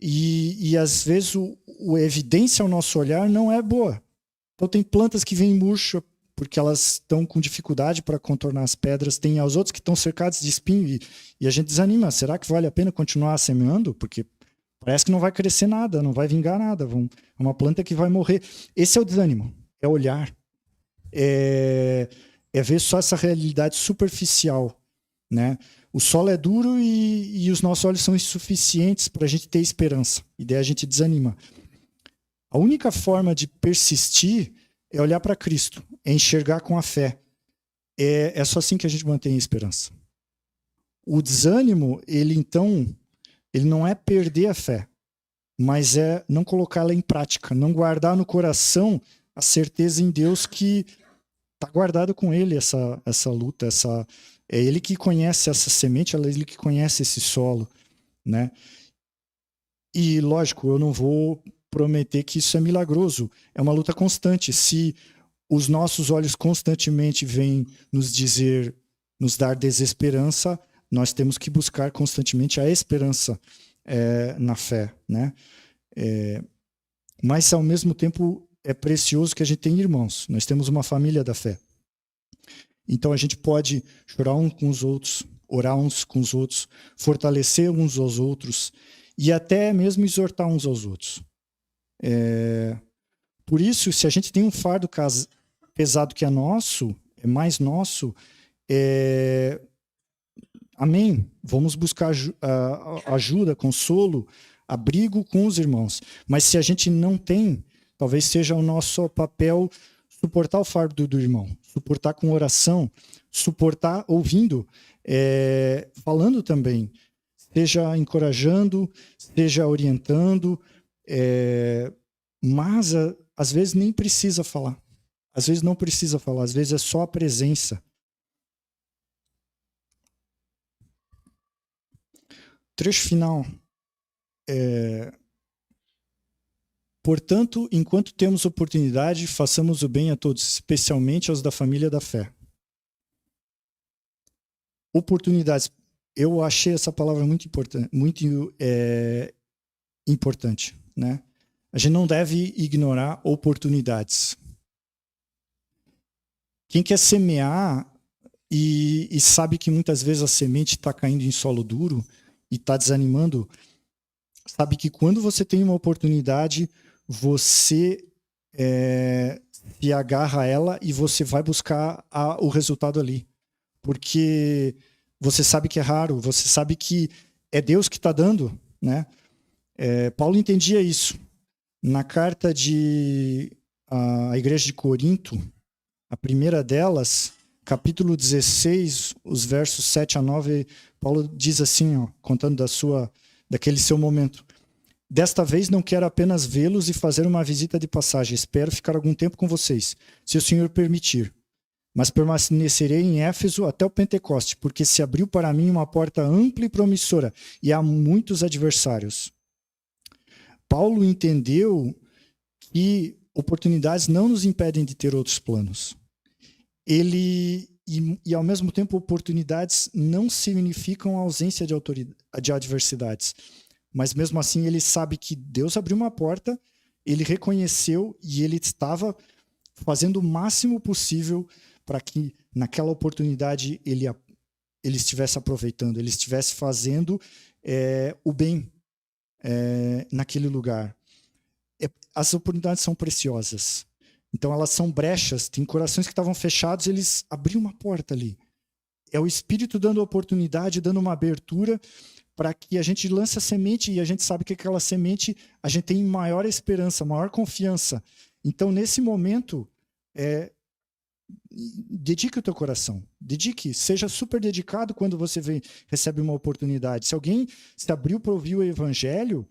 e às vezes a evidência ao nosso olhar não é boa. Então tem plantas que vêm murcha porque elas estão com dificuldade para contornar as pedras, tem os outros que estão cercados de espinho e a gente desanima. Será que vale a pena continuar semeando? Porque parece que não vai crescer nada, não vai vingar nada, é uma planta que vai morrer. Esse é o desânimo, é olhar. É ver só essa realidade superficial. né? O solo é duro e os nossos olhos são insuficientes para a gente ter esperança. E daí a gente desanima. A única forma de persistir é olhar para Cristo, é enxergar com a fé. É só assim que a gente mantém a esperança. O desânimo, ele não é perder a fé, mas é não colocá-la em prática, não guardar no coração a certeza em Deus que está guardado com Ele essa luta, é Ele que conhece essa semente, é Ele que conhece esse solo, né? E, lógico, eu não vou prometer que isso é milagroso, é uma luta constante. Se os nossos olhos constantemente vêm nos dar desesperança, nós temos que buscar constantemente a esperança na fé, né? Mas, ao mesmo tempo, é precioso que a gente tenha irmãos. Nós temos uma família da fé. Então, a gente pode chorar uns com os outros, orar uns com os outros, fortalecer uns aos outros e até mesmo exortar uns aos outros. Por isso, se a gente tem um fardo pesado que é nosso, é mais nosso, amém. Vamos buscar ajuda, consolo, abrigo com os irmãos. Mas se a gente não tem, talvez seja o nosso papel suportar o fardo do irmão, suportar com oração, suportar ouvindo, falando também, seja encorajando, seja orientando, mas às vezes nem precisa falar. Às vezes não precisa falar, às vezes é só a presença. Trecho final. Portanto, enquanto temos oportunidade, façamos o bem a todos, especialmente aos da família da fé. Oportunidades. Eu achei essa palavra muito importante, né? A gente não deve ignorar oportunidades. Quem quer semear e sabe que muitas vezes a semente está caindo em solo duro e está desanimando, sabe que quando você tem uma oportunidade, você se agarra a ela e você vai buscar o resultado ali. Porque você sabe que é raro, você sabe que é Deus que está dando, né? Paulo entendia isso. Na carta à igreja de Corinto, a primeira delas, capítulo 16, os versos 7 a 9, Paulo diz assim, ó, contando daquele seu momento. Desta vez não quero apenas vê-los e fazer uma visita de passagem. Espero ficar algum tempo com vocês, se o Senhor permitir. Mas permanecerei em Éfeso até o Pentecoste, porque se abriu para mim uma porta ampla e promissora, e há muitos adversários. Paulo entendeu que oportunidades não nos impedem de ter outros planos. E ao mesmo tempo, oportunidades não significam ausência de adversidades. Mas mesmo assim, ele sabe que Deus abriu uma porta, ele reconheceu e ele estava fazendo o máximo possível para que naquela oportunidade ele estivesse aproveitando, ele estivesse fazendo o bem naquele lugar. As oportunidades são preciosas. Então elas são brechas, tem corações que estavam fechados, eles abriram uma porta ali. É o Espírito dando oportunidade, dando uma abertura para que a gente lance a semente e a gente sabe que aquela semente a gente tem maior esperança, maior confiança. Então, nesse momento, dedique o teu coração. Dedique, seja super dedicado quando você recebe uma oportunidade. Se alguém se abriu para ouvir o evangelho,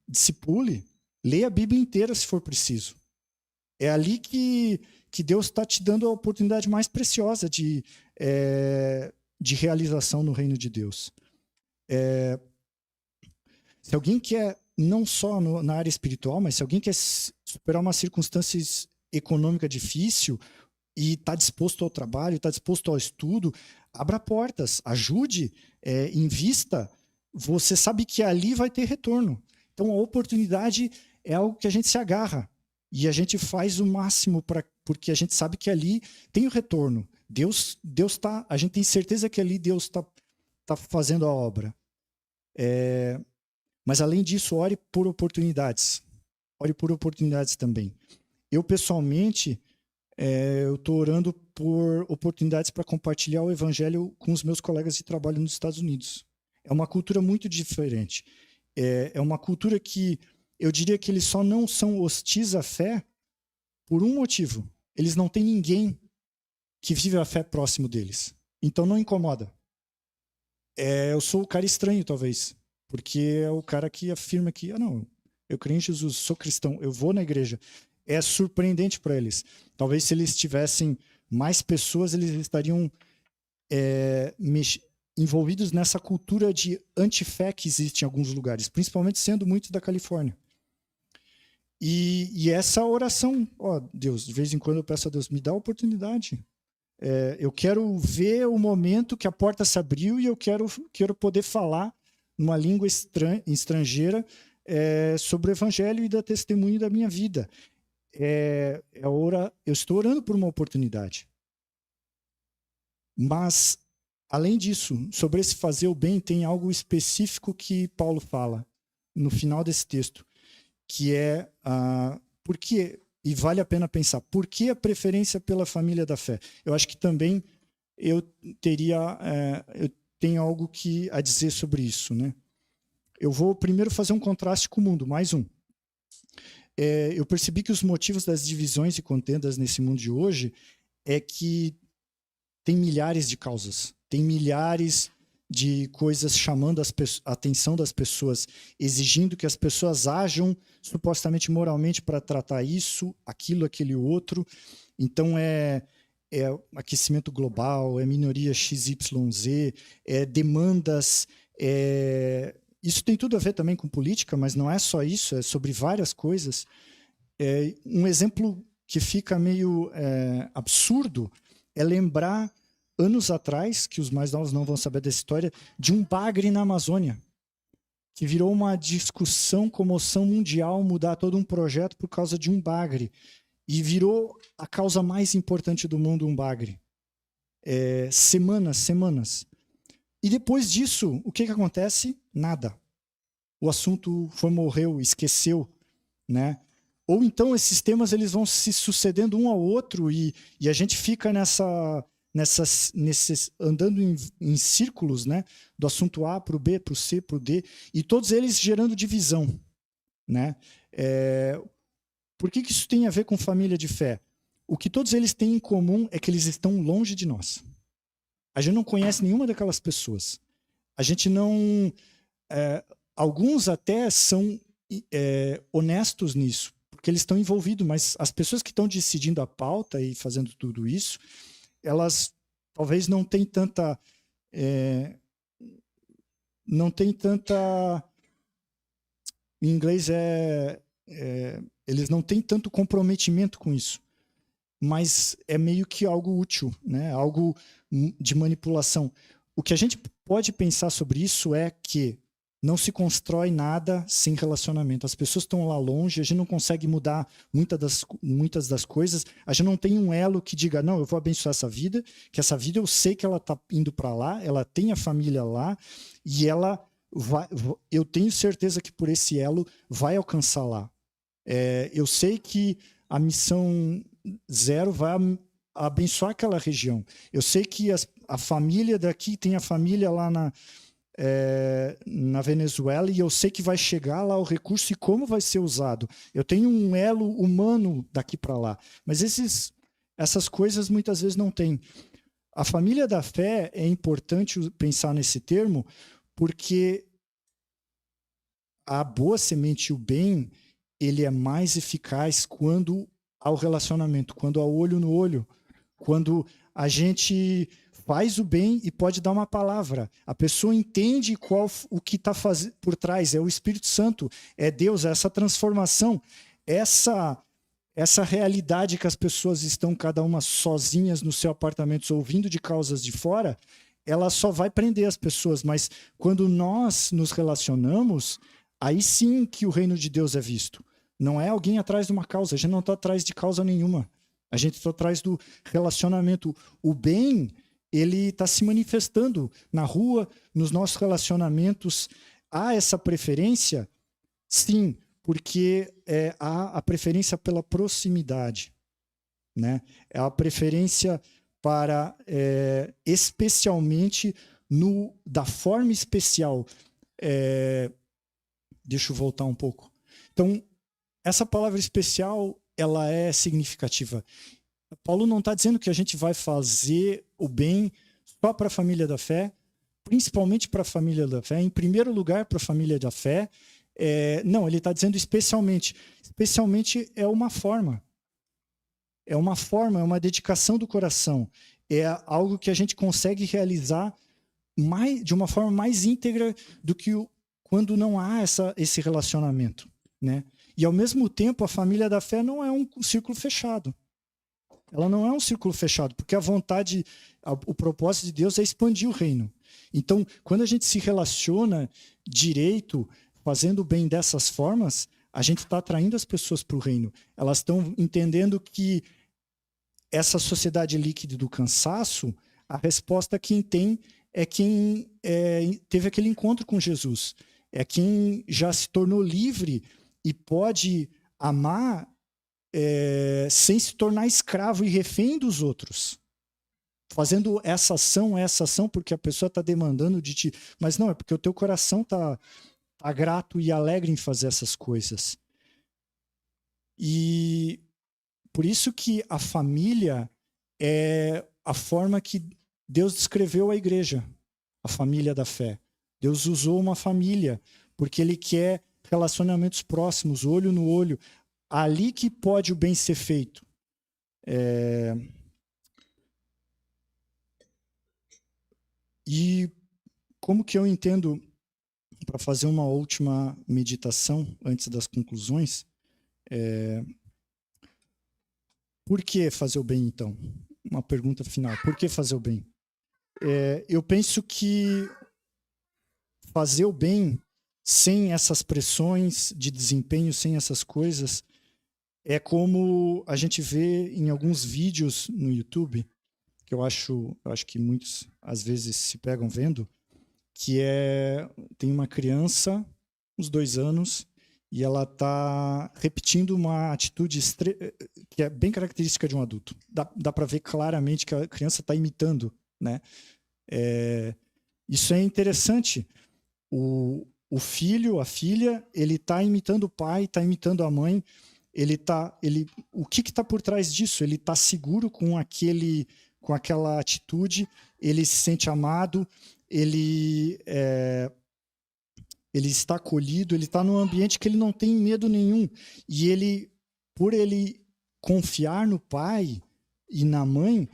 discipule, leia a Bíblia inteira se for preciso. É ali que Deus está te dando a oportunidade mais preciosa de realização no reino de Deus. Se alguém quer, não só na área espiritual, mas se alguém quer superar uma circunstância econômica difícil e está disposto ao trabalho, está disposto ao estudo, abra portas, ajude, invista. Você sabe que ali vai ter retorno. Então, a oportunidade é algo que a gente se agarra e a gente faz o máximo porque a gente sabe que ali tem o retorno. A gente tem certeza que ali Deus está fazendo a obra. Mas, além disso, ore por oportunidades. Ore por oportunidades também. Eu, pessoalmente, eu estou orando por oportunidades para compartilhar o evangelho com os meus colegas de trabalho nos Estados Unidos. É uma cultura muito diferente. É uma cultura que eu diria que eles só não são hostis à fé por um motivo. Eles não têm ninguém que vive a fé próximo deles. Então não incomoda. Eu sou o cara estranho, talvez. Porque é o cara que afirma que, não, eu creio em Jesus, sou cristão, eu vou na igreja. É surpreendente para eles. Talvez se eles tivessem mais pessoas, eles estariam envolvidos nessa cultura de antifé que existe em alguns lugares, principalmente sendo muitos da Califórnia. E essa oração, Deus, de vez em quando eu peço a Deus, me dá a oportunidade. Eu quero ver o momento que a porta se abriu e eu quero poder falar numa língua estrangeira sobre o evangelho e dar testemunho da minha vida. Eu estou orando por uma oportunidade. Mas, além disso, sobre esse fazer o bem, tem algo específico que Paulo fala no final desse texto, que é por quê? E vale a pena pensar, por que a preferência pela família da fé? Eu acho que também eu tenho algo a dizer sobre isso, né? Eu vou primeiro fazer um contraste com o mundo, mais um. Eu percebi que os motivos das divisões e contendas nesse mundo de hoje é que tem milhares de causas, tem milhares de coisas chamando a atenção das pessoas, exigindo que as pessoas ajam supostamente moralmente para tratar isso, aquilo, aquele outro. Então é aquecimento global, é minoria XYZ, demandas. Isso tem tudo a ver também com política, mas não é só isso, é sobre várias coisas. Um exemplo que fica meio absurdo é lembrar anos atrás, que os mais novos não vão saber dessa história, de um bagre na Amazônia, que virou uma discussão, comoção mundial, mudar todo um projeto por causa de um bagre. E virou a causa mais importante do mundo, um bagre. Semanas. E depois disso, o que acontece? Nada. O assunto morreu, esqueceu, né? Ou então esses temas eles vão se sucedendo um ao outro e a gente fica andando em círculos, né? Do assunto A para o B, para o C, para o D, e todos eles gerando divisão, né? Por que isso tem a ver com família de fé? O que todos eles têm em comum é que eles estão longe de nós. A gente não conhece nenhuma daquelas pessoas. A gente não... alguns até são honestos nisso, porque eles estão envolvidos, mas as pessoas que estão decidindo a pauta e fazendo tudo isso, elas talvez não tenham tanta... em inglês eles não têm tanto comprometimento com isso, mas é meio que algo útil, né? Algo de manipulação. O que a gente pode pensar sobre isso é que não se constrói nada sem relacionamento. As pessoas estão lá longe, a gente não consegue mudar muitas das coisas, a gente não tem um elo que diga, não, eu vou abençoar essa vida, que essa vida eu sei que ela está indo para lá, ela tem a família lá, e ela eu tenho certeza que por esse elo vai alcançar lá. Eu sei que a missão 0 vai abençoar aquela região. Eu sei que a família daqui tem a família lá na Venezuela, e eu sei que vai chegar lá o recurso e como vai ser usado. Eu tenho um elo humano daqui para lá, mas essas coisas muitas vezes não tem. A família da fé é importante pensar nesse termo, porque a boa semente e o bem, ele é mais eficaz quando há o relacionamento, quando há olho no olho, quando a gente faz o bem e pode dar uma palavra. A pessoa entende o que está por trás. É o Espírito Santo, é Deus, é essa transformação, essa realidade que as pessoas estão cada uma sozinhas no seu apartamento, ouvindo de causas de fora, ela só vai prender as pessoas. Mas quando nós nos relacionamos, aí sim que o reino de Deus é visto. Não é alguém atrás de uma causa. A gente não está atrás de causa nenhuma. A gente está atrás do relacionamento. O bem, ele está se manifestando na rua, nos nossos relacionamentos. Há essa preferência? Sim, porque há a preferência pela proximidade. né? É a preferência para, especialmente, da forma especial. Deixa eu voltar um pouco. Então, essa palavra especial, ela é significativa. Paulo não está dizendo que a gente vai fazer o bem só para a família da fé, principalmente para a família da fé, em primeiro lugar para a família da fé. Não, ele está dizendo especialmente. Especialmente é uma forma. É uma dedicação do coração. É algo que a gente consegue realizar de uma forma mais íntegra do que quando não há esse relacionamento, né? E, ao mesmo tempo, a família da fé não é um círculo fechado. Ela não é um círculo fechado, porque o propósito de Deus é expandir o reino. Então, quando a gente se relaciona direito, fazendo o bem dessas formas, a gente está atraindo as pessoas para o reino. Elas estão entendendo que essa sociedade líquida do cansaço, a resposta quem tem é quem teve aquele encontro com Jesus. É quem já se tornou livre e pode amar sem se tornar escravo e refém dos outros. Fazendo essa ação, porque a pessoa está demandando de ti. Mas não, é porque o teu coração está grato e alegre em fazer essas coisas. E por isso que a família é a forma que Deus descreveu a igreja, a família da fé. Deus usou uma família, porque Ele quer relacionamentos próximos, olho no olho. Ali que pode o bem ser feito. E como que eu entendo, para fazer uma última meditação antes das conclusões, por que fazer o bem, então? Uma pergunta final. Por que fazer o bem? Eu penso que fazer o bem sem essas pressões de desempenho, sem essas coisas, é como a gente vê em alguns vídeos no YouTube, que eu acho que muitos às vezes se pegam vendo, que tem uma criança, uns 2 anos, e ela está repetindo uma atitude que é bem característica de um adulto. Dá para ver claramente que a criança está imitando, né? Isso é interessante. O filho, a filha, ele está imitando o pai, está imitando a mãe. O que está por trás disso? Ele está seguro com aquela atitude, ele se sente amado, ele está acolhido, ele está num ambiente que ele não tem medo nenhum. E por ele confiar no pai e na mãe,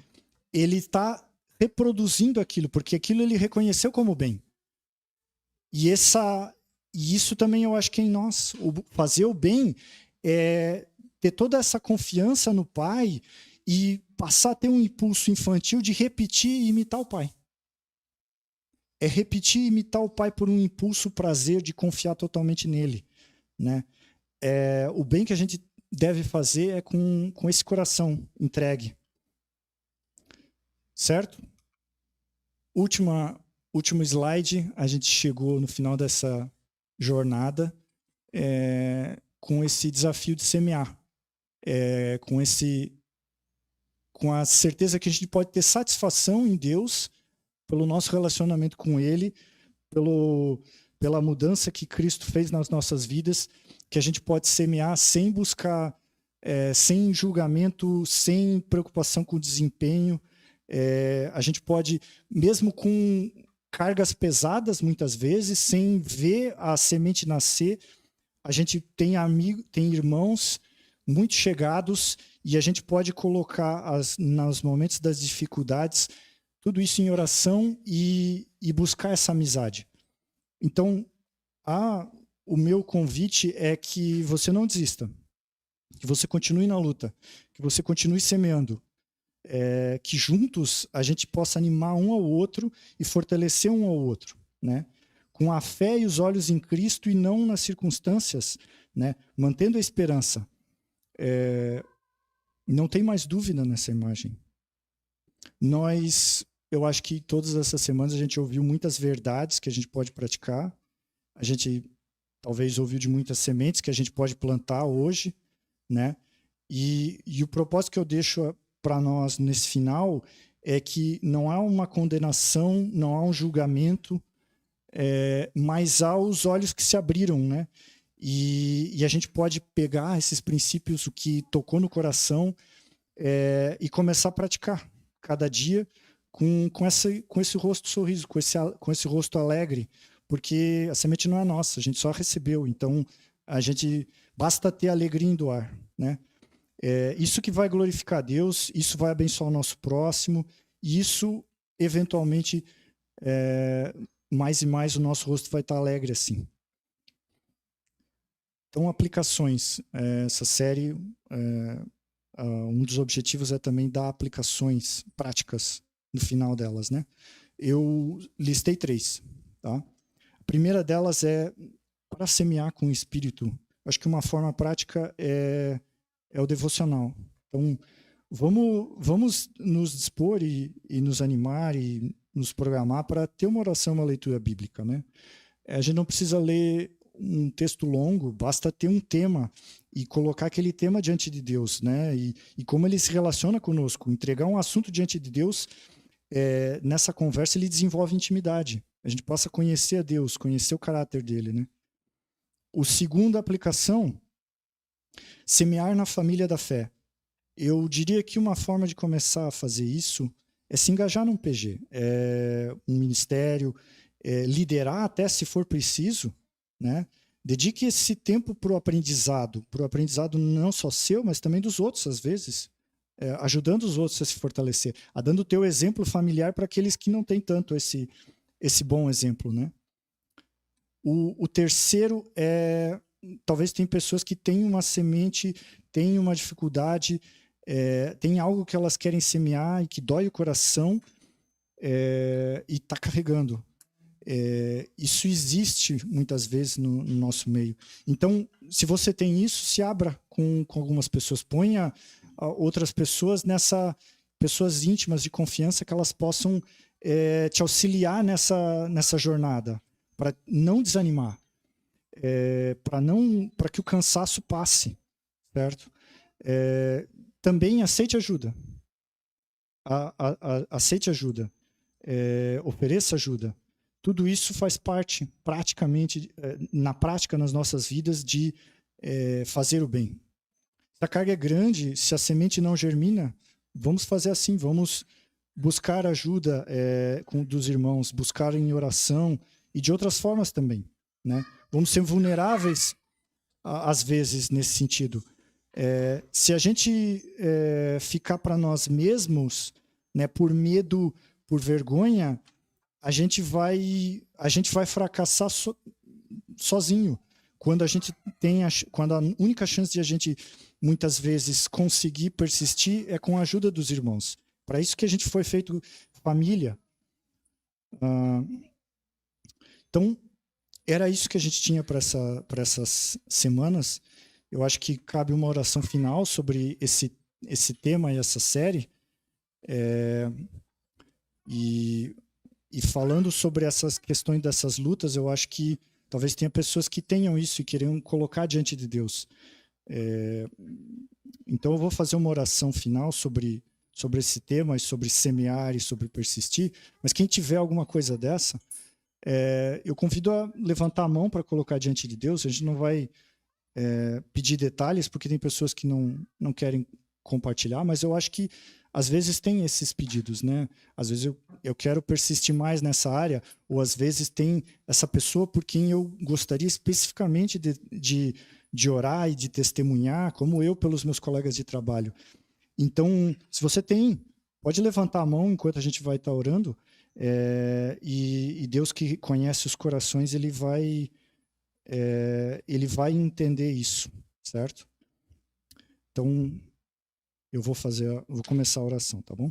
ele está reproduzindo aquilo, porque aquilo ele reconheceu como bem. E isso também eu acho que é em nós. Fazer o bem é ter toda essa confiança no pai e passar a ter um impulso infantil de repetir e imitar o pai. É repetir e imitar o pai por um impulso prazer de confiar totalmente nele, né? O bem que a gente deve fazer é com esse coração entregue. Certo? Último slide, a gente chegou no final dessa jornada com esse desafio de semear. Com a certeza que a gente pode ter satisfação em Deus pelo nosso relacionamento com Ele, pela mudança que Cristo fez nas nossas vidas, que a gente pode semear sem buscar, sem julgamento, sem preocupação com o desempenho. A gente pode, mesmo com cargas pesadas, muitas vezes, sem ver a semente nascer, a gente tem irmãos muito chegados e a gente pode colocar nos momentos das dificuldades tudo isso em oração e buscar essa amizade. Então, o meu convite é que você não desista, que você continue na luta, que você continue semeando, que juntos a gente possa animar um ao outro e fortalecer um ao outro, né? Com a fé e os olhos em Cristo e não nas circunstâncias, né? Mantendo a esperança. Não tem mais dúvida nessa imagem. Eu acho que todas essas semanas a gente ouviu muitas verdades que a gente pode praticar. A gente talvez ouviu de muitas sementes que a gente pode plantar hoje, né? E o propósito que eu deixo para nós nesse final é que não há uma condenação, não há um julgamento, mas há os olhos que se abriram, né? E a gente pode pegar esses princípios, o que tocou no coração, e começar a praticar cada dia com esse rosto sorriso, com esse rosto alegre, porque a semente não é nossa, a gente só recebeu, então a gente basta ter alegria em doar, né? Isso que vai glorificar a Deus, isso vai abençoar o nosso próximo, e isso, eventualmente, mais e mais o nosso rosto vai estar alegre assim. Então, aplicações. Essa série, um dos objetivos é também dar aplicações práticas no final delas, né? Eu listei 3, tá? A primeira delas é para semear com o Espírito. Acho que uma forma prática é o devocional. Então, vamos nos dispor e nos animar e nos programar para ter uma oração, uma leitura bíblica, né? A gente não precisa ler um texto longo, basta ter um tema e colocar aquele tema diante de Deus, né? E como ele se relaciona conosco, entregar um assunto diante de Deus, nessa conversa ele desenvolve intimidade. A gente possa conhecer a Deus, conhecer o caráter dele, né? O segundo aplicação, semear na família da fé. Eu diria que uma forma de começar a fazer isso é se engajar num PG, um ministério, liderar até se for preciso, né? Dedique esse tempo para o aprendizado não só seu, mas também dos outros, às vezes, ajudando os outros a se fortalecer, dando o teu exemplo familiar para aqueles que não têm tanto esse bom exemplo, né? O terceiro talvez tem pessoas que têm uma semente, têm uma dificuldade, tem algo que elas querem semear e que dói o coração, e está carregando. Isso existe muitas vezes no nosso meio. Então, se você tem isso, se abra com algumas pessoas, ponha outras pessoas pessoas íntimas de confiança que elas possam te auxiliar nessa jornada, para não desanimar, para que o cansaço passe, certo? Também aceite ajuda. Aceite ajuda. Ofereça ajuda. Tudo isso faz parte, praticamente, na prática, nas nossas vidas, de fazer o bem. Se a carga é grande, se a semente não germina, vamos fazer assim, vamos buscar ajuda dos irmãos, buscar em oração e de outras formas também, né? Vamos ser vulneráveis, às vezes, nesse sentido. Se a gente ficar para nós mesmos, né, por medo, por vergonha, a gente vai fracassar sozinho. Quando a única chance de a gente muitas vezes conseguir persistir é com a ajuda dos irmãos. Para isso que a gente foi feito família. Então, era isso que a gente tinha para essas semanas. Eu acho que cabe uma oração final sobre esse tema e essa série. E falando sobre essas questões dessas lutas, eu acho que talvez tenha pessoas que tenham isso e queiram colocar diante de Deus. Então eu vou fazer uma oração final sobre esse tema, e sobre semear e sobre persistir, mas quem tiver alguma coisa dessa, eu convido a levantar a mão para colocar diante de Deus. A gente não vai pedir detalhes, porque tem pessoas que não querem compartilhar, mas eu acho que às vezes tem esses pedidos, né? Às vezes eu quero persistir mais nessa área, ou às vezes tem essa pessoa por quem eu gostaria especificamente de orar e de testemunhar, como eu pelos meus colegas de trabalho. Então, se você tem, pode levantar a mão enquanto a gente vai estar orando, e Deus, que conhece os corações, ele vai entender isso, certo? Então, eu vou começar a oração, tá bom?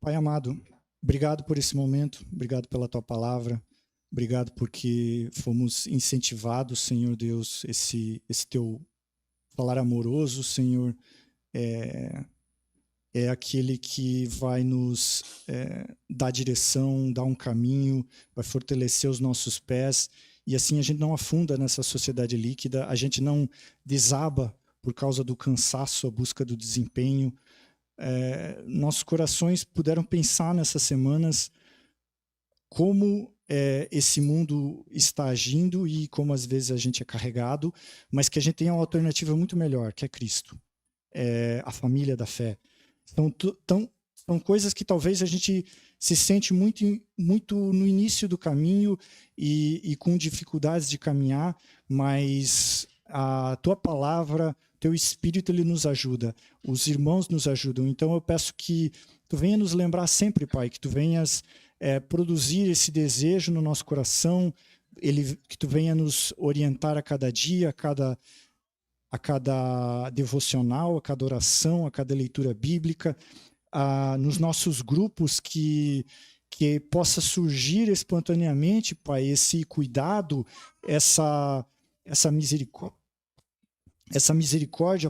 Pai amado, obrigado por esse momento, obrigado pela tua palavra, obrigado porque fomos incentivados, Senhor Deus, esse teu falar amoroso, Senhor, é aquele que vai nos dar direção, dar um caminho, vai fortalecer os nossos pés, e assim a gente não afunda nessa sociedade líquida, a gente não desaba por causa do cansaço, a busca do desempenho. Nossos corações puderam pensar nessas semanas como esse mundo está agindo e como às vezes a gente é carregado, mas que a gente tem uma alternativa muito melhor, que é Cristo, a família da fé. São coisas que talvez a gente se sente muito no início do caminho e com dificuldades de caminhar, mas a tua palavra, teu Espírito, ele nos ajuda, os irmãos nos ajudam. Então eu peço que tu venha nos lembrar sempre, Pai, que tu venhas produzir esse desejo no nosso coração, que tu venha nos orientar a cada dia, a cada devocional, a cada oração, a cada leitura bíblica, nos nossos grupos, que possa surgir espontaneamente, Pai, esse cuidado, essa misericórdia,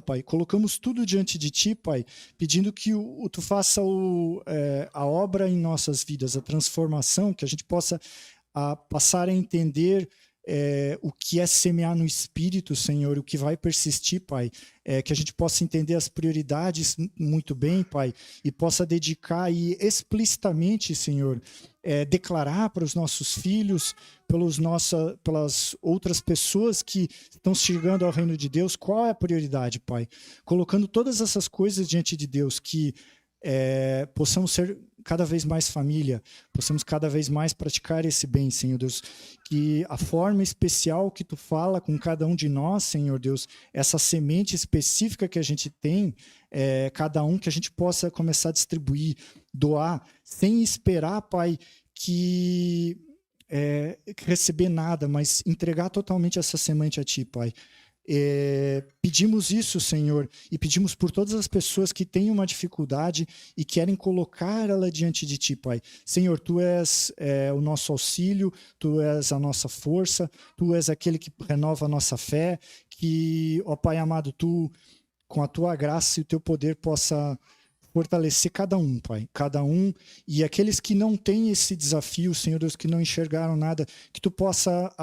Pai. Colocamos tudo diante de Ti, Pai, pedindo que Tu faça a obra em nossas vidas, a transformação, que a gente possa passar a entender o que é semear no Espírito, Senhor, o que vai persistir, Pai, que a gente possa entender as prioridades muito bem, Pai, e possa dedicar e explicitamente, Senhor, declarar para os nossos filhos, pelas outras pessoas que estão chegando ao reino de Deus, qual é a prioridade, Pai, colocando todas essas coisas diante de Deus, que possamos ser cada vez mais família, possamos cada vez mais praticar esse bem, Senhor Deus, que a forma especial que Tu fala com cada um de nós, Senhor Deus, essa semente específica que a gente tem, cada um, que a gente possa começar a distribuir, doar, sem esperar, Pai, que receber nada, mas entregar totalmente essa semente a Ti, Pai. Pedimos isso, Senhor, e pedimos por todas as pessoas que têm uma dificuldade e querem colocar ela diante de Ti, Pai. Senhor, Tu és o nosso auxílio, Tu és a nossa força, Tu és aquele que renova a nossa fé, que, ó Pai amado, Tu, com a Tua graça e o Teu poder, possa fortalecer cada um, Pai, cada um, e aqueles que não têm esse desafio, Senhor Deus, que não enxergaram nada, que Tu possa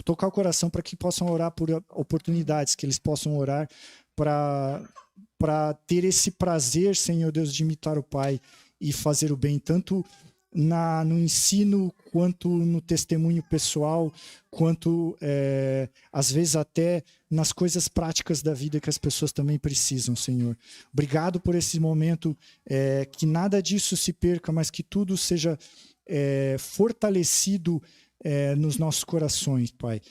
tocar o coração para que possam orar por oportunidades, que eles possam orar para ter esse prazer, Senhor Deus, de imitar o Pai e fazer o bem, tanto no ensino, quanto no testemunho pessoal, quanto às vezes até nas coisas práticas da vida que as pessoas também precisam, Senhor. Obrigado por esse momento, que nada disso se perca, mas que tudo seja fortalecido nos nossos corações, Pai.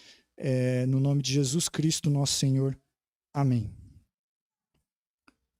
No nome de Jesus Cristo, nosso Senhor. Amém.